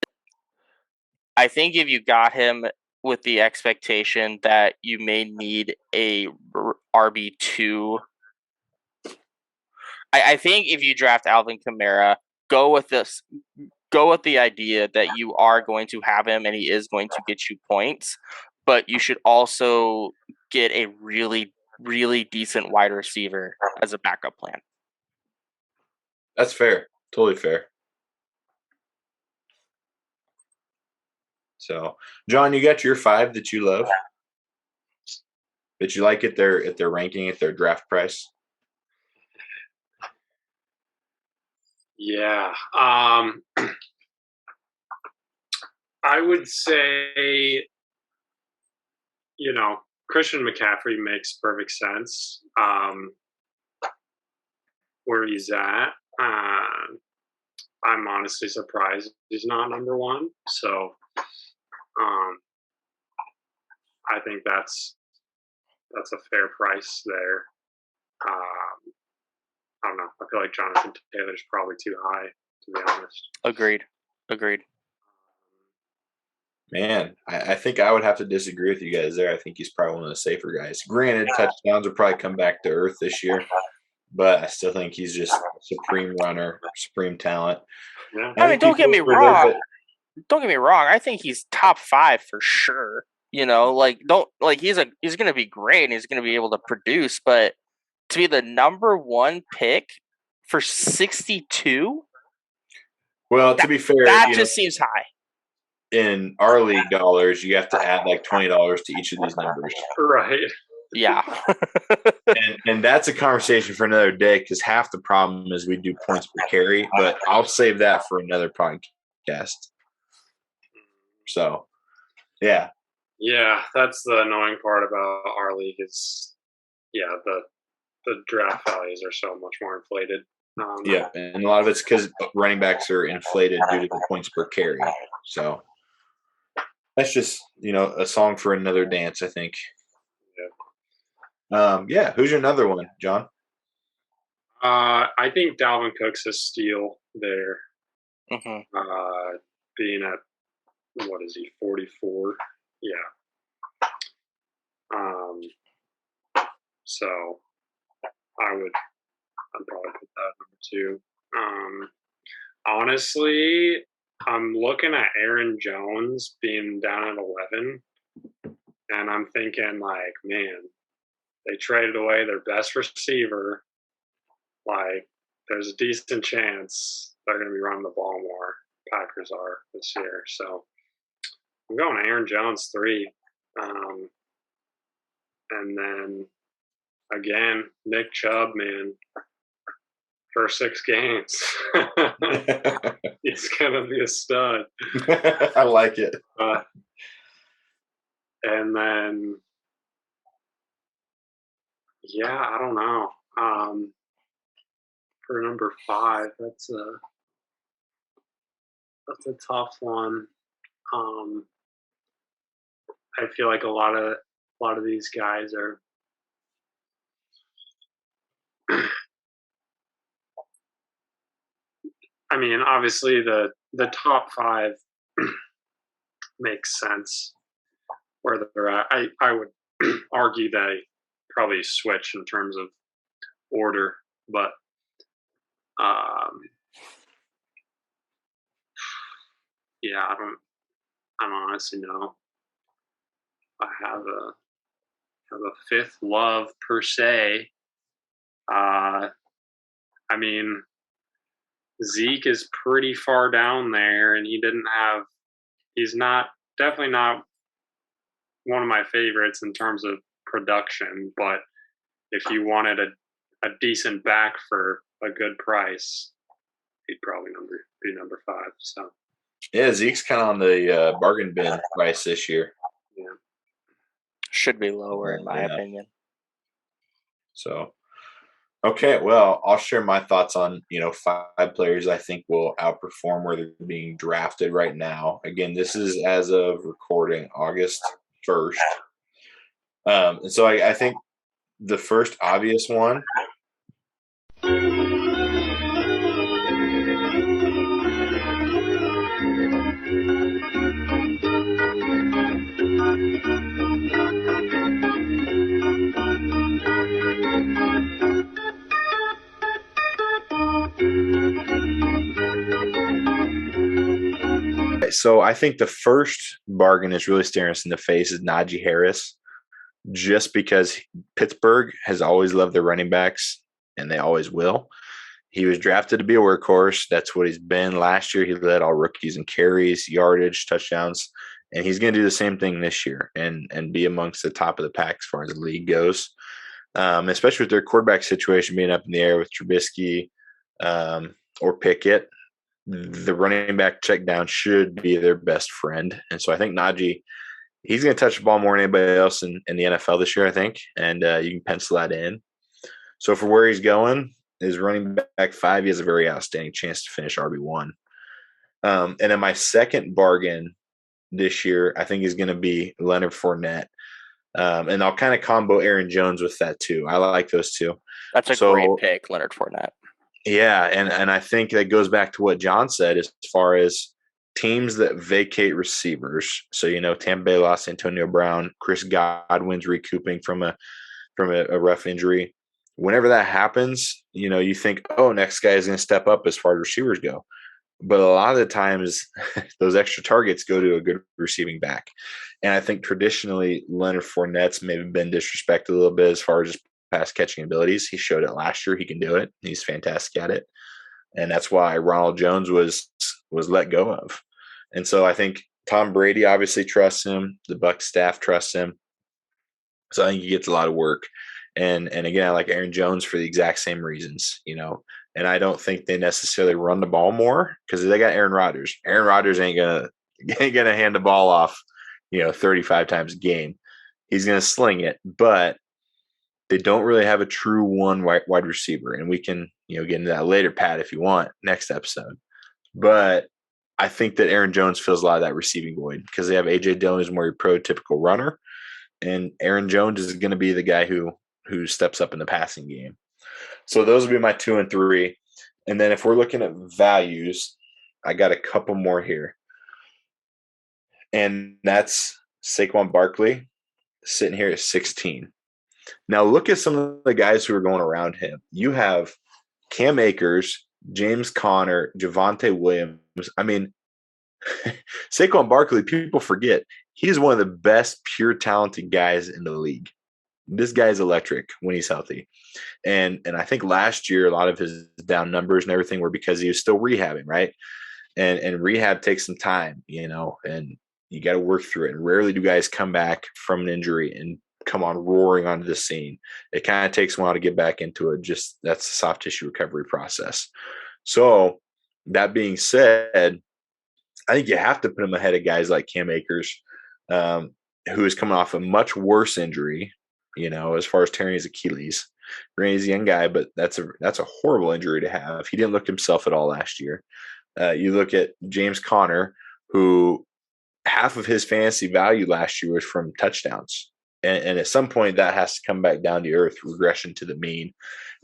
I think if you got him with the expectation that you may need a RB2, I think if you draft Alvin Kamara, go with this. go with the idea that you are going to have him and he is going to get you points, but you should also get a really, really decent wide receiver as a backup plan. That's fair. Totally fair. So, John, you got your 5 that you love, that you like at their ranking, at their draft price. Yeah. I would say, Christian McCaffrey makes perfect sense. Where he's at, I'm honestly surprised he's not number 1. So, I think that's a fair price there. I don't know. I feel like Jonathan Taylor's probably too high, to be honest. Agreed. Man, I think I would have to disagree with you guys there. I think he's probably one of the safer guys. Granted, touchdowns will probably come back to earth this year, but I still think he's just a supreme runner, supreme talent. Yeah. I mean, don't get me wrong. I think he's top 5 for sure. He's going to be great and he's going to be able to produce, but to be the number 1 pick for 62, well, to be fair, that just seems high. In our league dollars, you have to add like $20 to each of these numbers. Right. Yeah. and that's a conversation for another day, because half the problem is we do points per carry, but I'll save that for another podcast. So, yeah. Yeah, that's the annoying part about our league is, the draft values are so much more inflated. Yeah, and a lot of it's because running backs are inflated due to the points per carry. So that's just, a song for another dance, I think. Yeah. Who's your another one, John? I think Dalvin Cook's a steal there. Mm-hmm. Being at, what is he, 44? Yeah. So I'd probably put that number 2. Honestly, I'm looking at Aaron Jones being down at 11, and I'm thinking, like, man, they traded away their best receiver. Like, there's a decent chance they're going to be running the ball more. Packers are this year. So I'm going Aaron Jones 3. And then, again, Nick Chubb, man, for 6 games. He's going to be a stud. I like it. And then, I don't know. For number 5, that's a tough one. I feel like a lot of these guys are. I mean, obviously the top 5 makes sense where they're at. I would argue they probably switch in terms of order, but I don't honestly know. I have a 5th love per se. I mean, Zeke is pretty far down there, and he's definitely not one of my favorites in terms of production, but if you wanted a decent back for a good price, he'd probably be number 5. So yeah, Zeke's kind of on the bargain bin price this year. Yeah, should be lower in my opinion. So, okay, well, I'll share my thoughts on 5 players I think will outperform where they're being drafted right now. Again, this is as of recording August 1st, and so I think the first obvious one. So I think the first bargain is really staring us in the face is Najee Harris, just because Pittsburgh has always loved their running backs, and they always will. He was drafted to be a workhorse. That's what he's been. Last year, he led all rookies in carries, yardage, touchdowns, and he's going to do the same thing this year and be amongst the top of the pack as far as the league goes, especially with their quarterback situation being up in the air with Trubisky or Pickett. The running back check down should be their best friend. And so I think Najee, he's going to touch the ball more than anybody else in the NFL this year, I think, and you can pencil that in. So for where he's going, is running back 5, he has a very outstanding chance to finish RB1. And then my second bargain this year, I think, is going to be Leonard Fournette. And I'll kind of combo Aaron Jones with that too. I like those two. That's a great pick, Leonard Fournette. Yeah, and I think that goes back to what John said as far as teams that vacate receivers. So, Tampa Bay lost Antonio Brown, Chris Godwin's recouping from a rough injury. Whenever that happens, you think, oh, next guy is going to step up as far as receivers go. But a lot of the times, those extra targets go to a good receiving back. And I think traditionally, Leonard Fournette's maybe been disrespected a little bit as far as just pass catching abilities. He showed it last year. He can do it. He's fantastic at it. And that's why Ronald Jones was let go of. And so I think Tom Brady obviously trusts him. The Bucs staff trusts him. So I think he gets a lot of work. And again, I like Aaron Jones for the exact same reasons, and I don't think they necessarily run the ball more because they got Aaron Rodgers. Aaron Rodgers ain't gonna hand the ball off, 35 times a game. He's gonna sling it, but they don't really have a true one wide receiver. And we can, get into that later, Pat, if you want, next episode. But I think that Aaron Jones fills a lot of that receiving void because they have A.J. Dillon as more your prototypical runner, and Aaron Jones is going to be the guy who steps up in the passing game. So those would be my 2 and 3. And then if we're looking at values, I got a couple more here. And that's Saquon Barkley sitting here at 16. Now look at some of the guys who are going around him. You have Cam Akers, James Conner, Javonte Williams. I mean, Saquon Barkley, people forget, he's one of the best pure talented guys in the league. This guy's electric when he's healthy. And I think last year, a lot of his down numbers and everything were because he was still rehabbing, right? And rehab takes some time, and you got to work through it. And rarely do guys come back from an injury and come on roaring onto the scene. It kind of takes a while to get back into it. Just that's the soft tissue recovery process. So that being said, I think you have to put him ahead of guys like Cam Akers, who is coming off a much worse injury, as far as tearing his Achilles. Granted, he's a young guy, but that's a horrible injury to have. He didn't look himself at all last year. You look at James Conner, who half of his fantasy value last year was from touchdowns. And at some point, that has to come back down to earth, regression to the mean.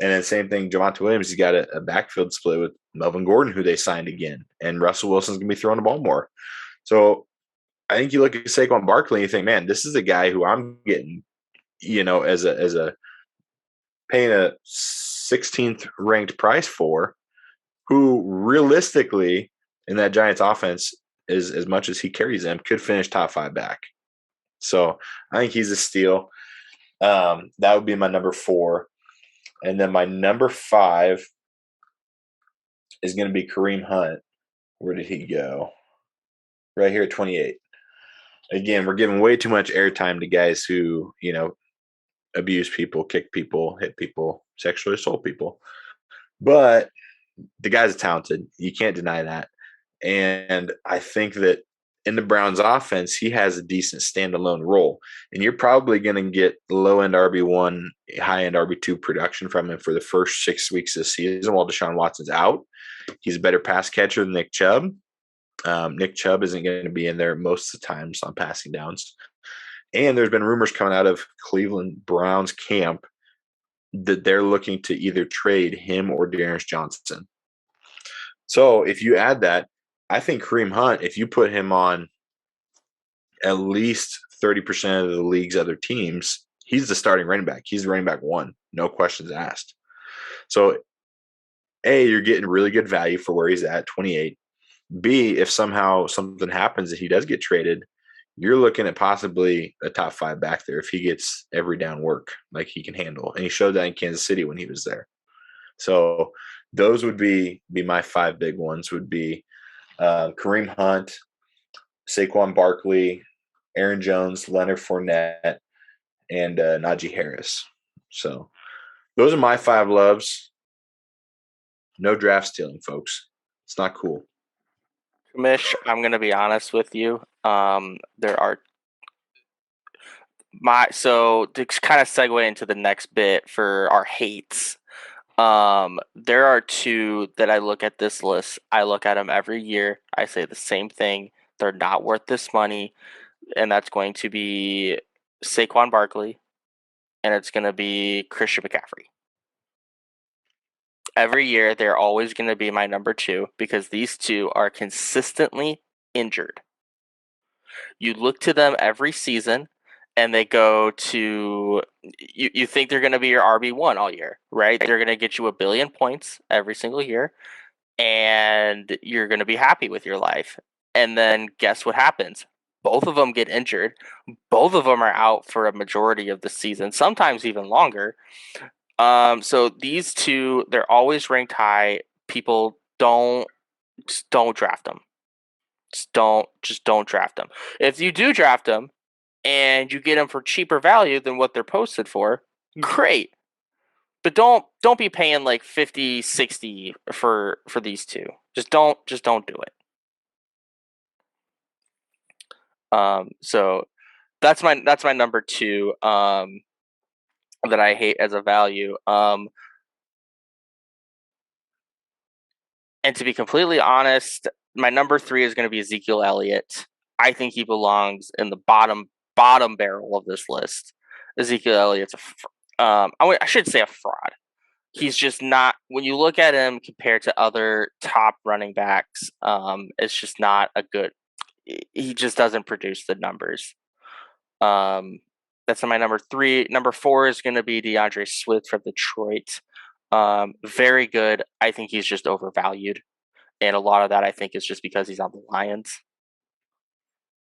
And then same thing, Javonte Williams, he's got a backfield split with Melvin Gordon, who they signed again. And Russell Wilson's going to be throwing the ball more. So I think you look at Saquon Barkley and you think, man, this is a guy who I'm getting, as a paying a 16th ranked price for, who realistically in that Giants offense is, as much as he carries them, could finish top 5 back. So I think he's a steal. That would be my number 4. And then my number 5 is going to be Kareem Hunt. Where did he go? Right here at 28. Again, we're giving way too much airtime to guys who, abuse people, kick people, hit people, sexually assault people. But the guy's talented. You can't deny that. And I think that in the Browns offense, he has a decent standalone role. And you're probably going to get low-end RB1, high-end RB2 production from him for the first 6 weeks of the season while Deshaun Watson's out. He's a better pass catcher than Nick Chubb. Nick Chubb isn't going to be in there most of the times on passing downs. And there's been rumors coming out of Cleveland Browns camp that they're looking to either trade him or Dearness Johnson. So if you add that, I think Kareem Hunt, if you put him on at least 30% of the league's other teams, he's the starting running back. He's the running back 1, no questions asked. So, A, you're getting really good value for where he's at, 28. B, if somehow something happens and he does get traded, you're looking at possibly a top 5 back there if he gets every down work like he can handle. And he showed that in Kansas City when he was there. So those would be my 5 big ones would be Kareem Hunt, Saquon Barkley, Aaron Jones, Leonard Fournette, and Najee Harris. So those are my 5 loves. No draft stealing, folks. It's not cool. Commish, I'm going to be honest with you. There are so to kind of segue into the next bit for our hates. There are 2 that I look at this list. I look at them every year. I say the same thing. They're not worth this money, and that's going to be Saquon Barkley, and it's going to be Christian McCaffrey. Every year, they're always going to be my number 2 because these 2 are consistently injured. You look to them every season, and they go to you think they're going to be your RB1 all year, right? They're going to get you 1 billion points every single year, and you're going to be happy with your life. And then guess what happens? Both of them get injured. Both of them are out for a majority of the season, sometimes even longer. So these 2, they're always ranked high. People don't draft them. Just don't draft them. If you do draft them and you get them for cheaper value than what they're posted for, great. But don't be paying like 50, 60 for these 2. Just don't do it. So that's my number 2 that I hate as a value. And to be completely honest, my number 3 is going to be Ezekiel Elliott. I think he belongs in the bottom barrel of this list. Ezekiel Elliott's I should say a fraud. He's just not. When you look at him compared to other top running backs, it's just not a good. He just doesn't produce the numbers. That's my number 3. Number 4 is going to be DeAndre Swift from Detroit. Very good. I think he's just overvalued. And a lot of that, I think, is just because he's on the Lions.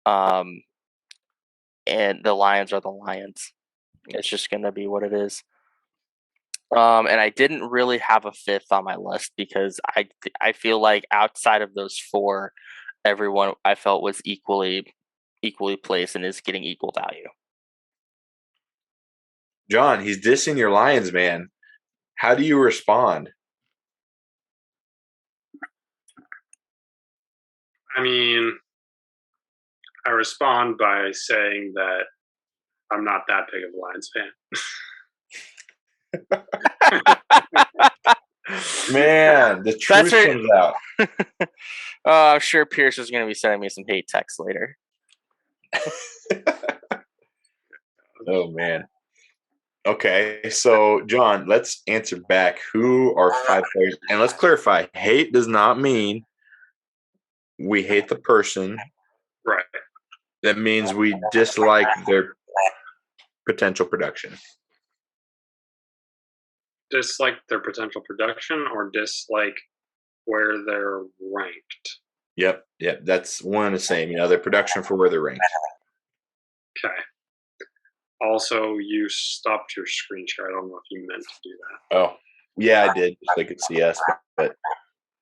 And the Lions are the Lions. It's just going to be what it is. And I didn't really have a 5th on my list because I feel like outside of those 4, everyone I felt was equally placed and is getting equal value. John, he's dissing your Lions, man. How do you respond? I mean, I respond by saying that I'm not that big of a Lions fan. Man, the truth comes out. I'm sure Pierce is going to be sending me some hate texts later. Oh, man. Okay, so, John, let's answer back. Who are 5 players? And let's clarify, hate does not mean we hate the person. Right. That means we dislike their potential production. Dislike their potential production or dislike where they're ranked? Yep, that's one and the same. Their production for where they're ranked. Okay. Also, you stopped your screen share. I don't know if you meant to do that. Oh, yeah, I did. Just so they could see us, but okay.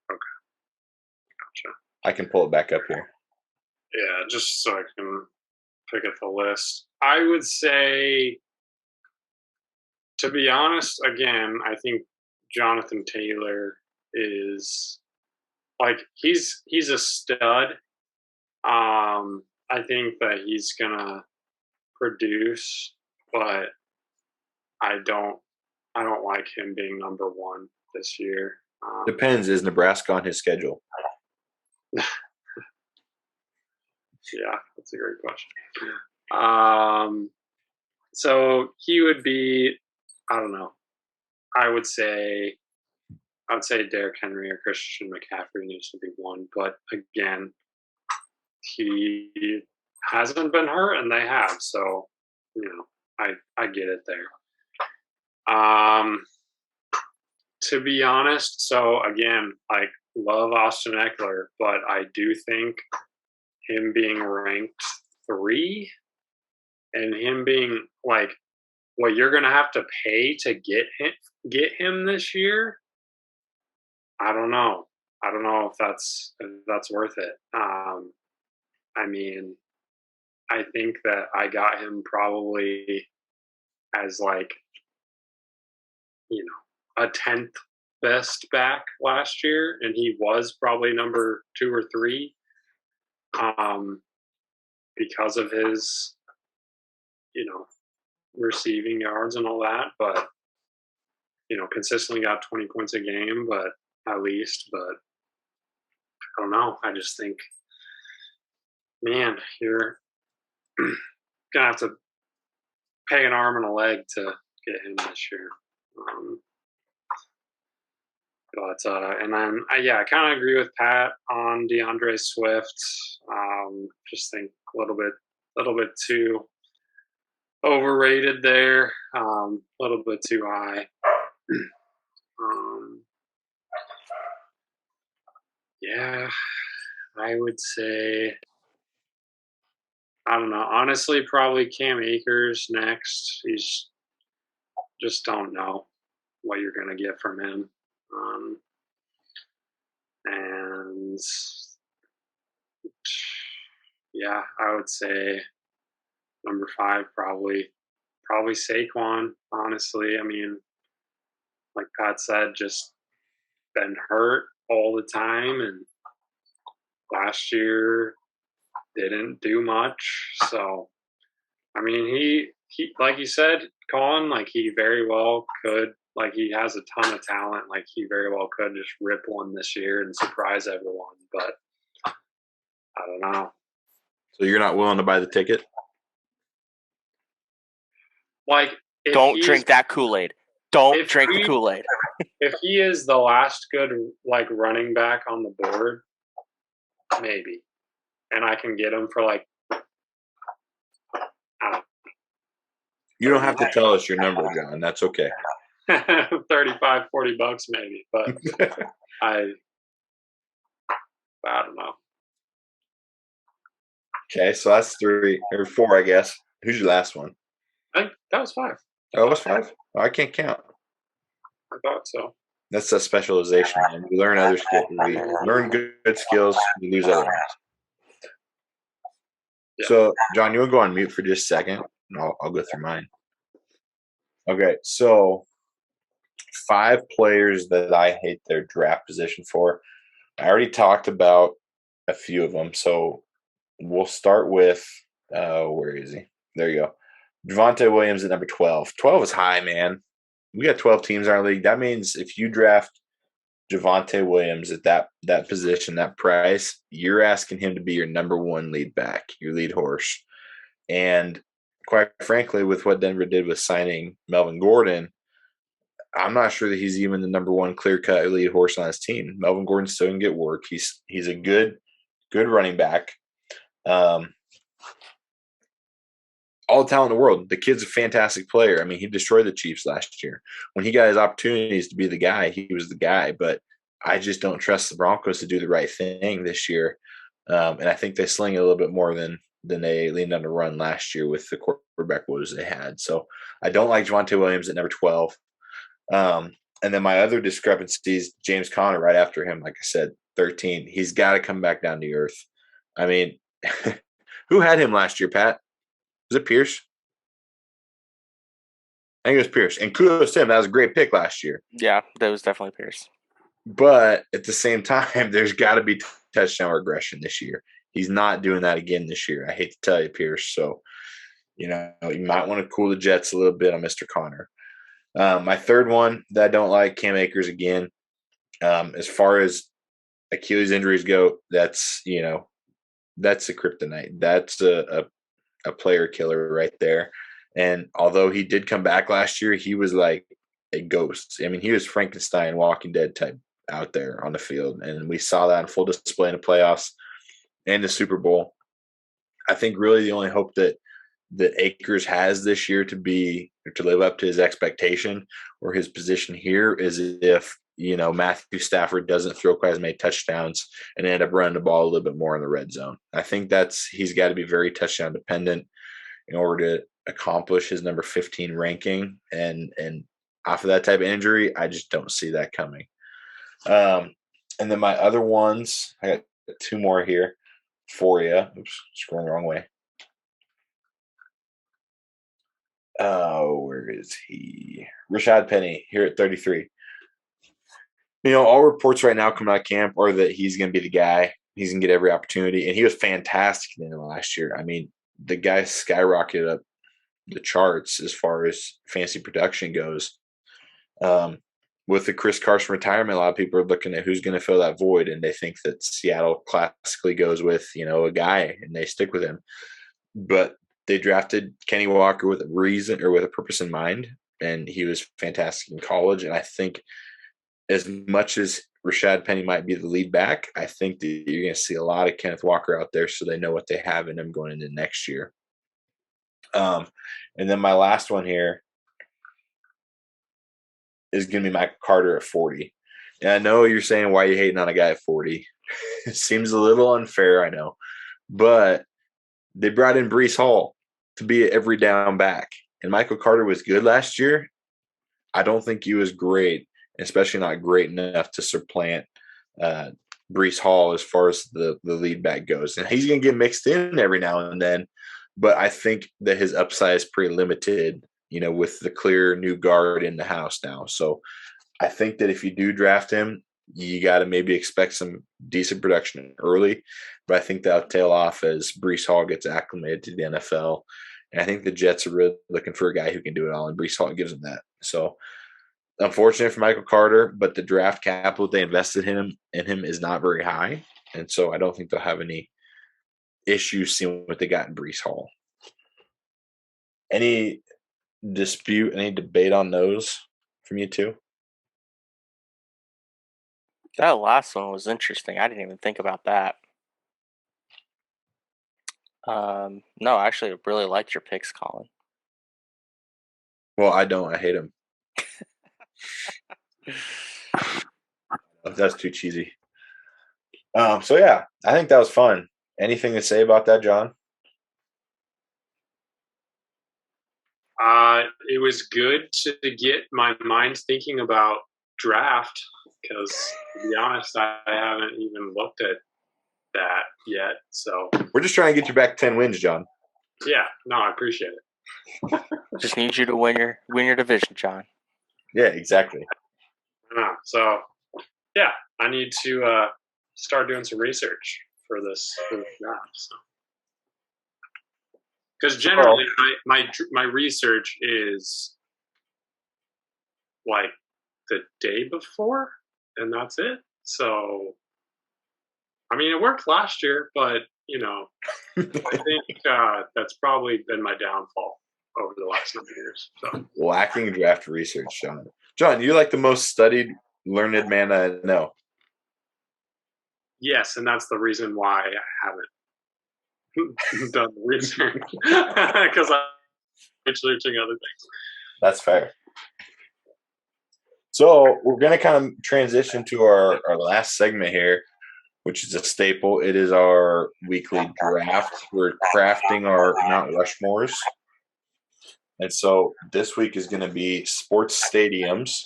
Gotcha. I can pull it back up here. Yeah, just so I can pick at the list. I would say, to be honest, again, I think Jonathan Taylor is he's a stud. I think that he's gonna produce, but I don't like him being number 1 this year. Depends. Is Nebraska on his schedule? Yeah, that's a great question. So he would be, I don't know. I would say Derrick Henry or Christian McCaffrey needs to be 1, but again, he hasn't been hurt and they have, so I get it there. To be honest, so again, love Austin Eckler, but I do think him being ranked 3 and him being like what you're going to have to pay to get him this year. I don't know. I don't know if that's worth it. I mean, I think that I got him probably as like, a 10th best back last year, and he was probably number 2 or 3 because of his, receiving yards and all that. But, consistently got 20 points a game, but at least. But I don't know. I just think, man, you're going to have to pay an arm and a leg to get him this year. And then, I kind of agree with Pat on DeAndre Swift. Just think a little bit too overrated there. A little bit too high. I would say, I don't know. Honestly, probably Cam Akers next. He's just don't know what you're going to get from him. And I would say number 5 probably Saquon. Honestly, I mean, like Pat said, just been hurt all the time, and last year didn't do much. So, I mean, he like you said, Colin, like he very well could. Like he has a ton of talent. Like he very well could just rip one this year and surprise everyone. But I don't know. So you're not willing to buy the ticket? Like, don't drink that Kool-Aid. Don't drink the Kool-Aid. If he is the last good like running back on the board, maybe, and I can get him for like, I don't know. You don't have to tell us your number, John. That's okay. $35, $40 maybe, but I don't know. Okay, so that's 3 or 4, I guess. Who's your last one? I think that was 5. Oh, it was 5? Oh, I can't count. I thought so. That's a specialization, man. We learn other skills. We learn good skills. We lose other ones. Yeah. So, John, you want to go on mute for just a second? And I'll go through mine. Okay, so 5 players that I hate their draft position for. I already talked about a few of them. So we'll start with, where is he? There you go. Javonte Williams at number 12. 12 is high, man. We got 12 teams in our league. That means if you draft Javonte Williams at that position, that price, you're asking him to be your number 1 lead back, your lead horse. And quite frankly, with what Denver did with signing Melvin Gordon, I'm not sure that he's even the number 1 clear-cut lead horse on his team. Melvin Gordon still can get work. He's a good running back. All the talent in the world. The kid's a fantastic player. I mean, he destroyed the Chiefs last year. When he got his opportunities to be the guy, he was the guy. But I just don't trust the Broncos to do the right thing this year. And I think they sling it a little bit more than they leaned on the run last year with the quarterback woes they had. So I don't like Javonte Williams at number 12. And then my other discrepancies, James Conner right after him, like I said, 13. He's got to come back down to earth. I mean, who had him last year, Pat? Was it Pierce? I think it was Pierce. And kudos to him. That was a great pick last year. Yeah, that was definitely Pierce. But at the same time, there's got to be touchdown regression this year. He's not doing that again this year. I hate to tell you, Pierce. So, you might want to cool the jets a little bit on Mr. Conner. My third one that I don't like, Cam Akers again. As far as Achilles injuries go, that's a kryptonite. That's a player killer right there. And although he did come back last year, he was like a ghost. I mean, he was Frankenstein, Walking Dead type out there on the field. And we saw that in full display in the playoffs and the Super Bowl. I think really the only hope that Akers has this year to live up to his expectation or his position here is if Matthew Stafford doesn't throw quite as many touchdowns and end up running the ball a little bit more in the red zone. I think he's got to be very touchdown dependent in order to accomplish his number 15 ranking. And off of that type of injury, I just don't see that coming. And then my other ones, I got two more here for you. Oops, scrolling the wrong way. Oh, where is he? Rashad Penny here at 33. All reports right now coming out of camp are that he's going to be the guy. He's going to get every opportunity. And he was fantastic in the last year. I mean, the guy skyrocketed up the charts as far as fantasy production goes. With the Chris Carson retirement, a lot of people are looking at who's going to fill that void. And they think that Seattle classically goes with, a guy, and they stick with him. But they drafted Kenny Walker with a reason or with a purpose in mind. And he was fantastic in college. And I think as much as Rashad Penny might be the lead back, I think that you're going to see a lot of Kenneth Walker out there, so they know what they have in him going into next year. And then my last one here is going to be Michael Carter at 40. And I know you're saying, why are you hating on a guy at 40? It seems a little unfair, I know. But they brought in Breece Hall to be an every down back. And Michael Carter was good last year. I don't think he was great, especially not great enough to supplant Breece Hall as far as the lead back goes. And he's going to get mixed in every now and then, but I think that his upside is pretty limited, with the clear new guard in the house now. So I think that if you do draft him, you got to maybe expect some decent production early, but I think that'll tail off as Breece Hall gets acclimated to the NFL. And I think the Jets are really looking for a guy who can do it all, and Breece Hall gives them that. So unfortunate for Michael Carter, but the draft capital they invested in him is not very high. And so I don't think they'll have any issues seeing what they got in Breece Hall. Any dispute, any debate on those from you two? That last one was interesting. I didn't even think about that. No, actually, I really liked your picks, Colin. Well, I don't. I hate him. That's too cheesy. So yeah, I think that was fun. Anything to say about that, John? It was good to get my mind thinking about draft because, to be honest, I haven't even looked at that yet. So we're just trying to get you back 10 wins, John. Yeah, no, I appreciate it. Just need you to win your division, John. Yeah, exactly. So, yeah, I need to start doing some research for this draft. So. Because generally, my research is like the day before, and that's it. So, I mean, it worked last year, but I think that's probably been my downfall over the last 9 years. So. Lacking draft research, John. John, you're like the most studied, learned man I know. Yes, and that's the reason why I haven't done the research because I'm researching other things. That's fair. So we're going to kind of transition to our last segment here, which is a staple. It is our weekly draft. We're crafting our Mount Rushmores. And so this week is going to be sports stadiums.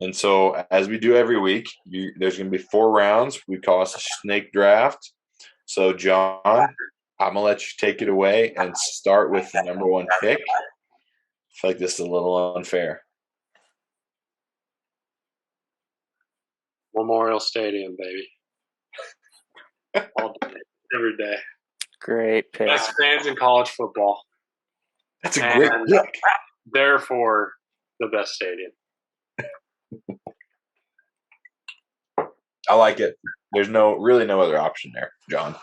And so as we do every week, there's going to be 4 rounds. We call it a snake draft. So, John, I'm going to let you take it away and start with the number 1 pick. I feel like this is a little unfair. Memorial Stadium, baby. All day, every day. Great pick. Best fans in college football. That's a great pick. Therefore, the best stadium. I like it. There's really no other option there, John.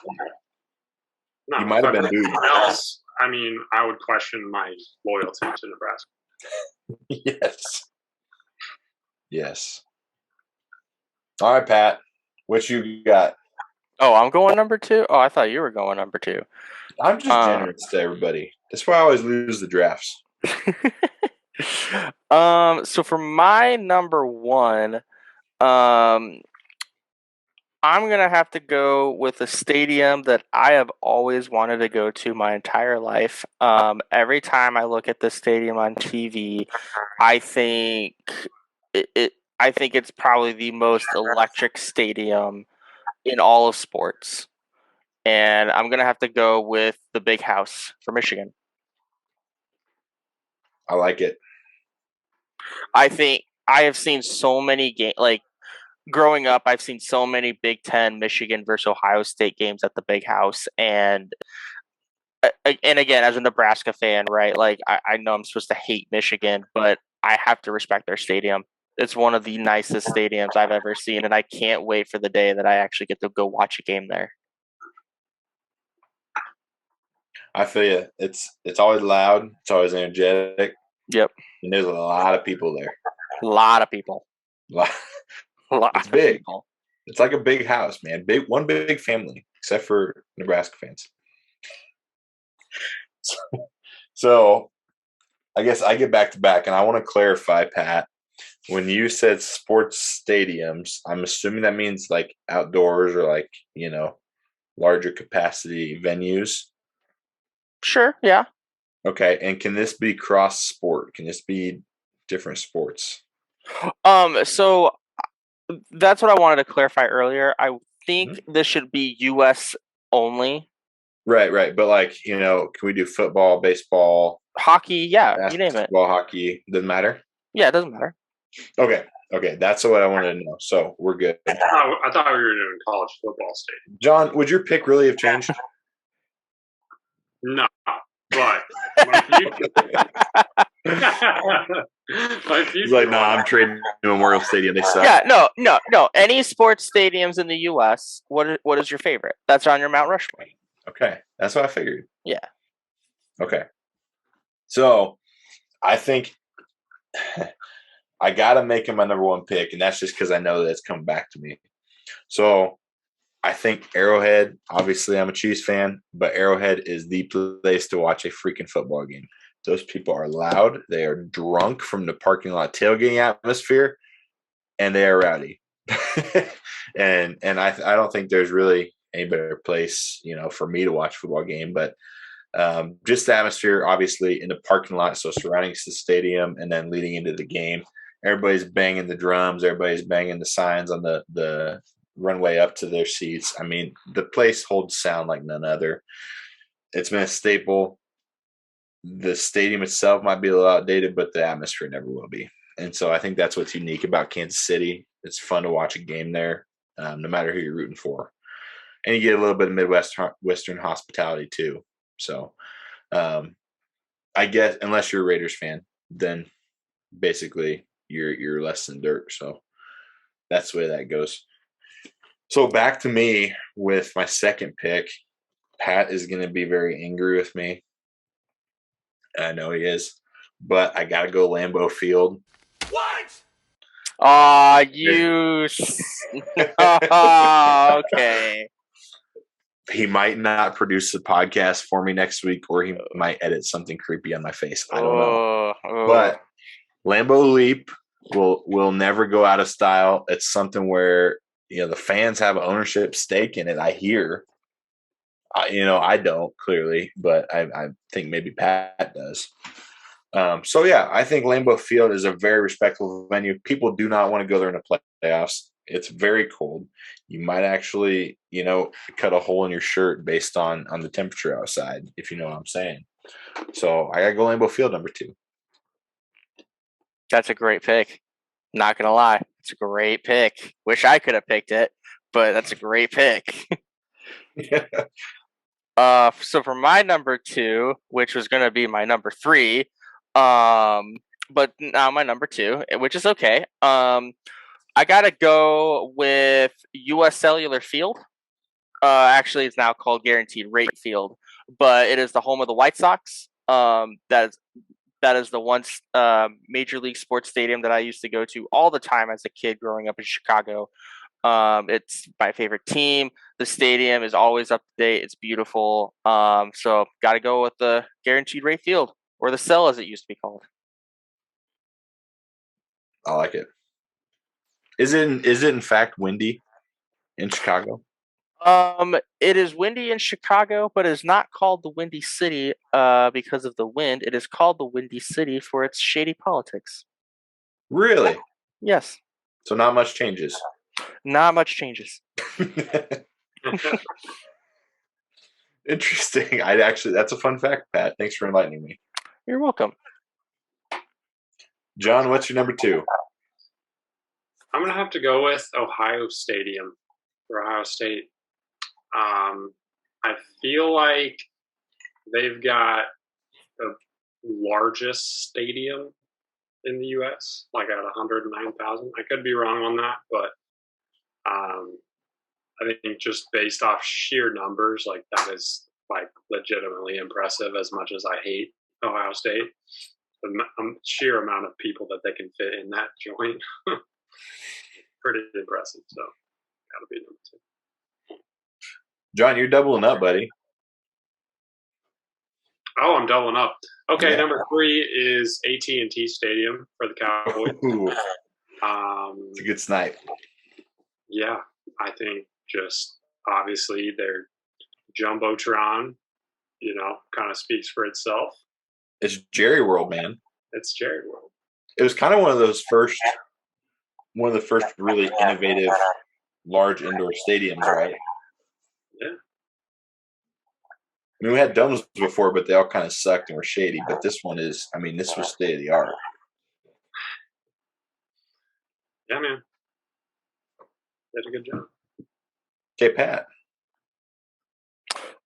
No, you might have been booed. Else, I mean, I would question my loyalty to Nebraska. Yes. All right, Pat. What you got? Oh, I'm going number 2? Oh, I thought you were going number 2. I'm just generous to everybody. That's why I always lose the drafts. So for my number one, I'm gonna have to go with a stadium that I have always wanted to go to my entire life. Every time I look at the stadium on TV, I think I think it's probably the most electric stadium in all of sports, and I'm gonna have to go with the Big House for Michigan. I like it. I think I have seen so many games. Like growing up, I've seen so many Big Ten, Michigan versus Ohio State games at the Big House, and again, as a Nebraska fan, right? Like I know I'm supposed to hate Michigan, but I have to respect their stadium. It's one of the nicest stadiums I've ever seen, and I can't wait for the day that I actually get to go watch a game there. I feel you. It's always loud. It's always energetic. Yep, And there's a lot of people there. a lot of people. Lot- A lot It's of big. people. It's like a big house, man. One big family, except for Nebraska fans. So I guess I get back to back, and I want to clarify, Pat. When you said sports stadiums, I'm assuming that means like outdoors or like, larger capacity venues. Sure, yeah. Okay. And can this be cross sport? Can this be different sports? So that's what I wanted to clarify earlier. I think this should be U.S. only. Right. But like, can we do football, baseball, Hockey, yeah, you name it. basketball, hockey? Doesn't matter? Yeah, it doesn't matter. Okay. That's what I wanted to know. So we're good. I thought we were doing college football stadium. John, would your pick really have changed? No, but my future. He's like, nah, I'm trading to Memorial Stadium. They suck. Yeah, no. Any sports stadiums in the U.S. What is your favorite? That's on your Mount Rushmore. Okay. That's what I figured. Yeah. Okay. So I think I got to make him my number one pick, and that's just because I know that it's coming back to me. So I think Arrowhead, obviously I'm a Chiefs fan, but Arrowhead is the place to watch a freaking football game. Those people are loud. They are drunk from the parking lot tailgating atmosphere, and they are rowdy. and I don't think there's really any better place, for me to watch a football game, but just the atmosphere, obviously, in the parking lot, so surrounding the stadium, and then leading into the game. Everybody's banging the drums. Everybody's banging the signs on the runway up to their seats. I mean, the place holds sound like none other. It's been a staple. The stadium itself might be a little outdated, but the atmosphere never will be. And so I think that's what's unique about Kansas City. It's fun to watch a game there, no matter who you're rooting for. And you get a little bit of Western hospitality too. So I guess unless you're a Raiders fan, then basically you're less than dirt. So that's the way that goes. So back to me with my second pick. Pat is going to be very angry with me. I know he is, but I got to go Lambeau Field. What? Aw, you. Oh, okay. He might not produce the podcast for me next week, or he might edit something creepy on my face. I don't know. But Lambeau Leap will never go out of style. It's something where the fans have ownership stake in it. I hear. I don't clearly, but I think maybe Pat does. So yeah, I think Lambeau Field is a very respectable venue. People do not want to go there in the playoffs. It's very cold. You might actually, cut a hole in your shirt based on the temperature outside, if you know what I'm saying. So I got to go Lambeau Field number 2. That's a great pick. Not gonna lie, it's a great pick. Wish I could have picked it, but that's a great pick. So for my number 2, which was gonna be my number 3, but now my number 2, which is okay. I gotta go with U.S. Cellular Field. Actually, it's now called Guaranteed Rate Field, but it is the home of the White Sox. That is the once major league sports stadium that I used to go to all the time as a kid growing up in Chicago. It's my favorite team. The stadium is always up to date. It's beautiful. So got to go with the Guaranteed Rate Field, or the Cell as it used to be called. I like it. Is it in fact windy in Chicago? It is windy in Chicago, but it is not called the Windy City because of the wind. It is called the Windy City for its shady politics. Really? Yes, So not much changes. not much changes. Interesting. That's a fun fact, Pat. Thanks for enlightening me. You're welcome. John, what's your number 2? I'm going to have to go with Ohio Stadium for Ohio State. I feel like they've got the largest stadium in the U.S., like at 109,000. I could be wrong on that, but I think just based off sheer numbers, like that is like legitimately impressive. As much as I hate Ohio State, the sheer amount of people that they can fit in that joint, pretty impressive. So, gotta be number 2. John, you're doubling up, buddy. Oh, I'm doubling up. Okay, Yeah. number 3 is AT&T Stadium for the Cowboys. Ooh, it's a good snipe. Yeah, I think just obviously their Jumbotron, kind of speaks for itself. It's Jerry World, man. It's Jerry World. It was kind of one of the first really innovative large indoor stadiums, right? Yeah. I mean, we had domes before, but they all kind of sucked and were shady. But this one is, I mean, this was state of the art. Yeah, man. Did a good job. Okay, Pat.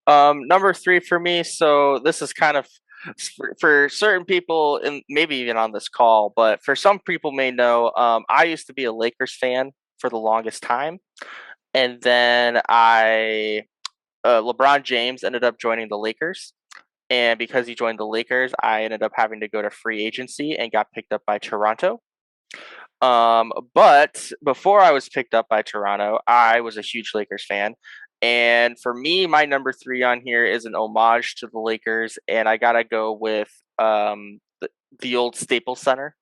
Number 3 for me. So this is kind of for certain people, and maybe even on this call, but for some people may know, I used to be a Lakers fan for the longest time, and then LeBron James ended up joining the Lakers, and because he joined the Lakers, I ended up having to go to free agency and got picked up by Toronto. But before I was picked up by Toronto, I was a huge Lakers fan. And for me, my number 3 on here is an homage to the Lakers, and I gotta go with the old Staples Center.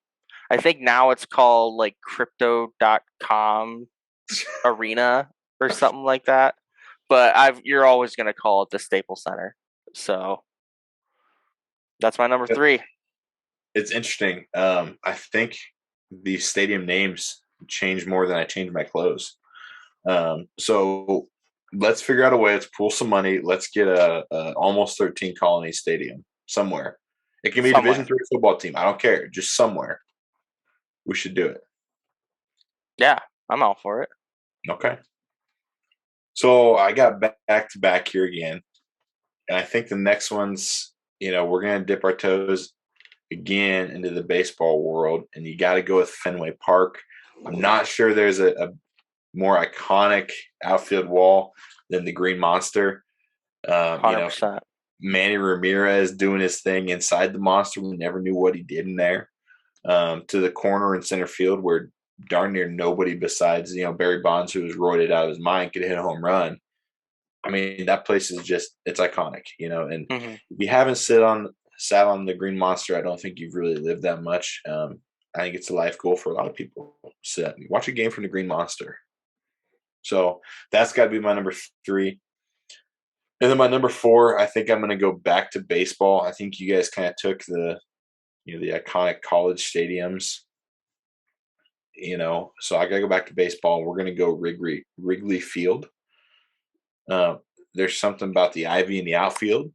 I think now it's called like Crypto.com Arena or something like that. But you're always gonna call it the Staples Center. So that's my number 3. It's interesting. I think the stadium names change more than I change my clothes. So let's figure out a way. Let's pool some money. Let's get a almost 13 Colony Stadium somewhere. It can be a Division III football team. I don't care. Just somewhere. We should do it. Yeah, I'm all for it. Okay. So I got back to back here again. And I think the next one's, we're going to dip our toes again into the baseball world. And you got to go with Fenway Park. I'm not sure there's a more iconic outfield wall than the Green Monster. 100%. Manny Ramirez doing his thing inside the Monster. We never knew what he did in there. To the corner in center field where darn near nobody besides, Barry Bonds, who was roided out of his mind, could hit a home run. I mean, that place is it's iconic, and if you haven't sat on the Green Monster, I don't think you've really lived that much. I think it's a life goal for a lot of people. Watch a game from the Green Monster. So that's got to be my number 3. And then my number 4, I think I'm going to go back to baseball. I think you guys kind of took the iconic college stadiums, so I got to go back to baseball. We're going to go Wrigley Field. There's something about the ivy in the outfield.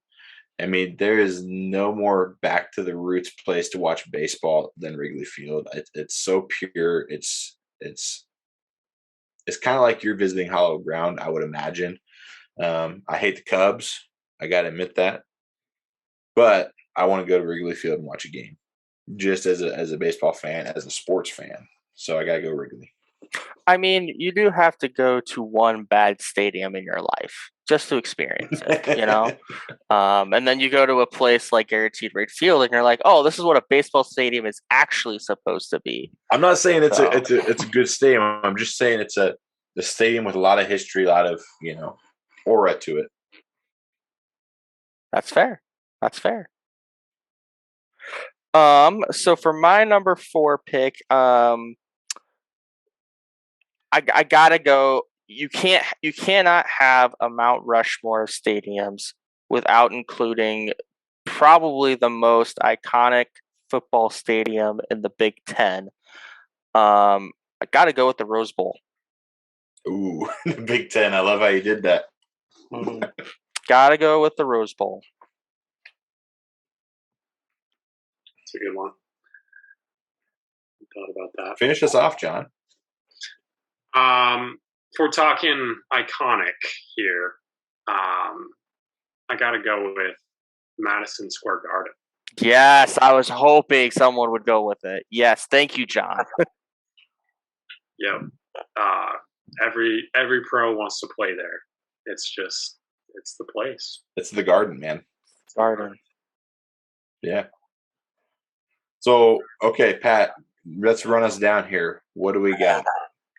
I mean, there is no more back to the roots place to watch baseball than Wrigley Field. It's so pure. It's kind of like you're visiting hollow ground, I would imagine. I hate the Cubs. I got to admit that. But I want to go to Wrigley Field and watch a game just as a baseball fan, as a sports fan. So I got to go Wrigley. I mean, you do have to go to one bad stadium in your life just to experience it, and then you go to a place like Guaranteed Rate Field, and you're like, "Oh, this is what a baseball stadium is actually supposed to be." I'm not saying it's a good stadium. I'm just saying it's the stadium with a lot of history, a lot of aura to it. That's fair. So for my number 4 pick, I gotta go. You cannot have a Mount Rushmore of stadiums without including probably the most iconic football stadium in the Big Ten. I gotta go with the Rose Bowl. Ooh, the Big Ten. I love how you did that. Gotta go with the Rose Bowl. It's a good one. I thought about that. Finish us off, John. If we're talking iconic here, I got to go with Madison Square Garden. Yes, I was hoping someone would go with it. Yes, thank you, John. Yep. Every pro wants to play there. It's the place. It's the Garden, man. Garden. Yeah. So, okay, Pat, let's run us down here. What do we got?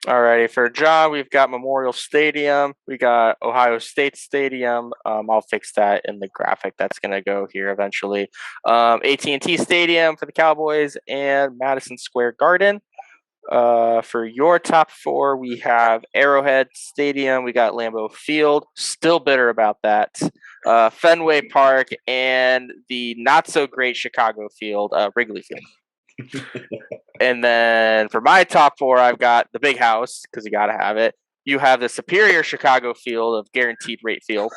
Alrighty, for John, we've got Memorial Stadium. We got Ohio State Stadium. I'll fix that in the graphic. That's going to go here eventually. AT&T Stadium for the Cowboys and Madison Square Garden. For your top 4, we have Arrowhead Stadium. We got Lambeau Field. Still bitter about that. Fenway Park and the not so great Chicago field, Wrigley Field. And then for my top 4, I've got the Big House because you got to have it. You have the superior Chicago field of Guaranteed Rate Field.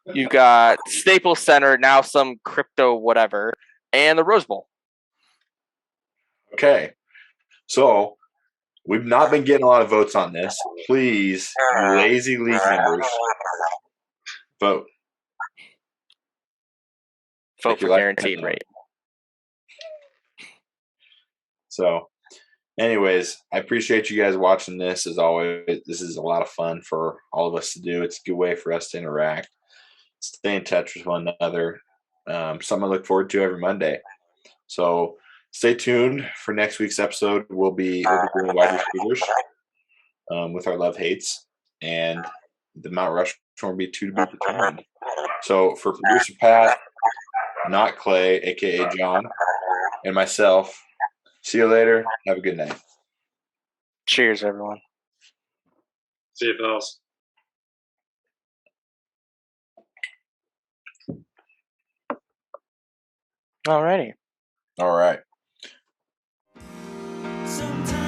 You've got Staples Center, now some crypto whatever, and the Rose Bowl. Okay. So, we've not been getting a lot of votes on this. Please, lazy league members, vote. Vote for Guaranteed Rate. So, anyways, I appreciate you guys watching this. As always, this is a lot of fun for all of us to do. It's a good way for us to interact, stay in touch with one another. Something I look forward to every Monday. So, stay tuned for next week's episode. We'll be doing wide receivers with our love hates, and the Mount Rushmore will be to be determined. So, for producer Pat, not Clay, aka John, and myself. See you later. Have a good night. Cheers, everyone. See you, fellas. Alrighty. All right. Sometimes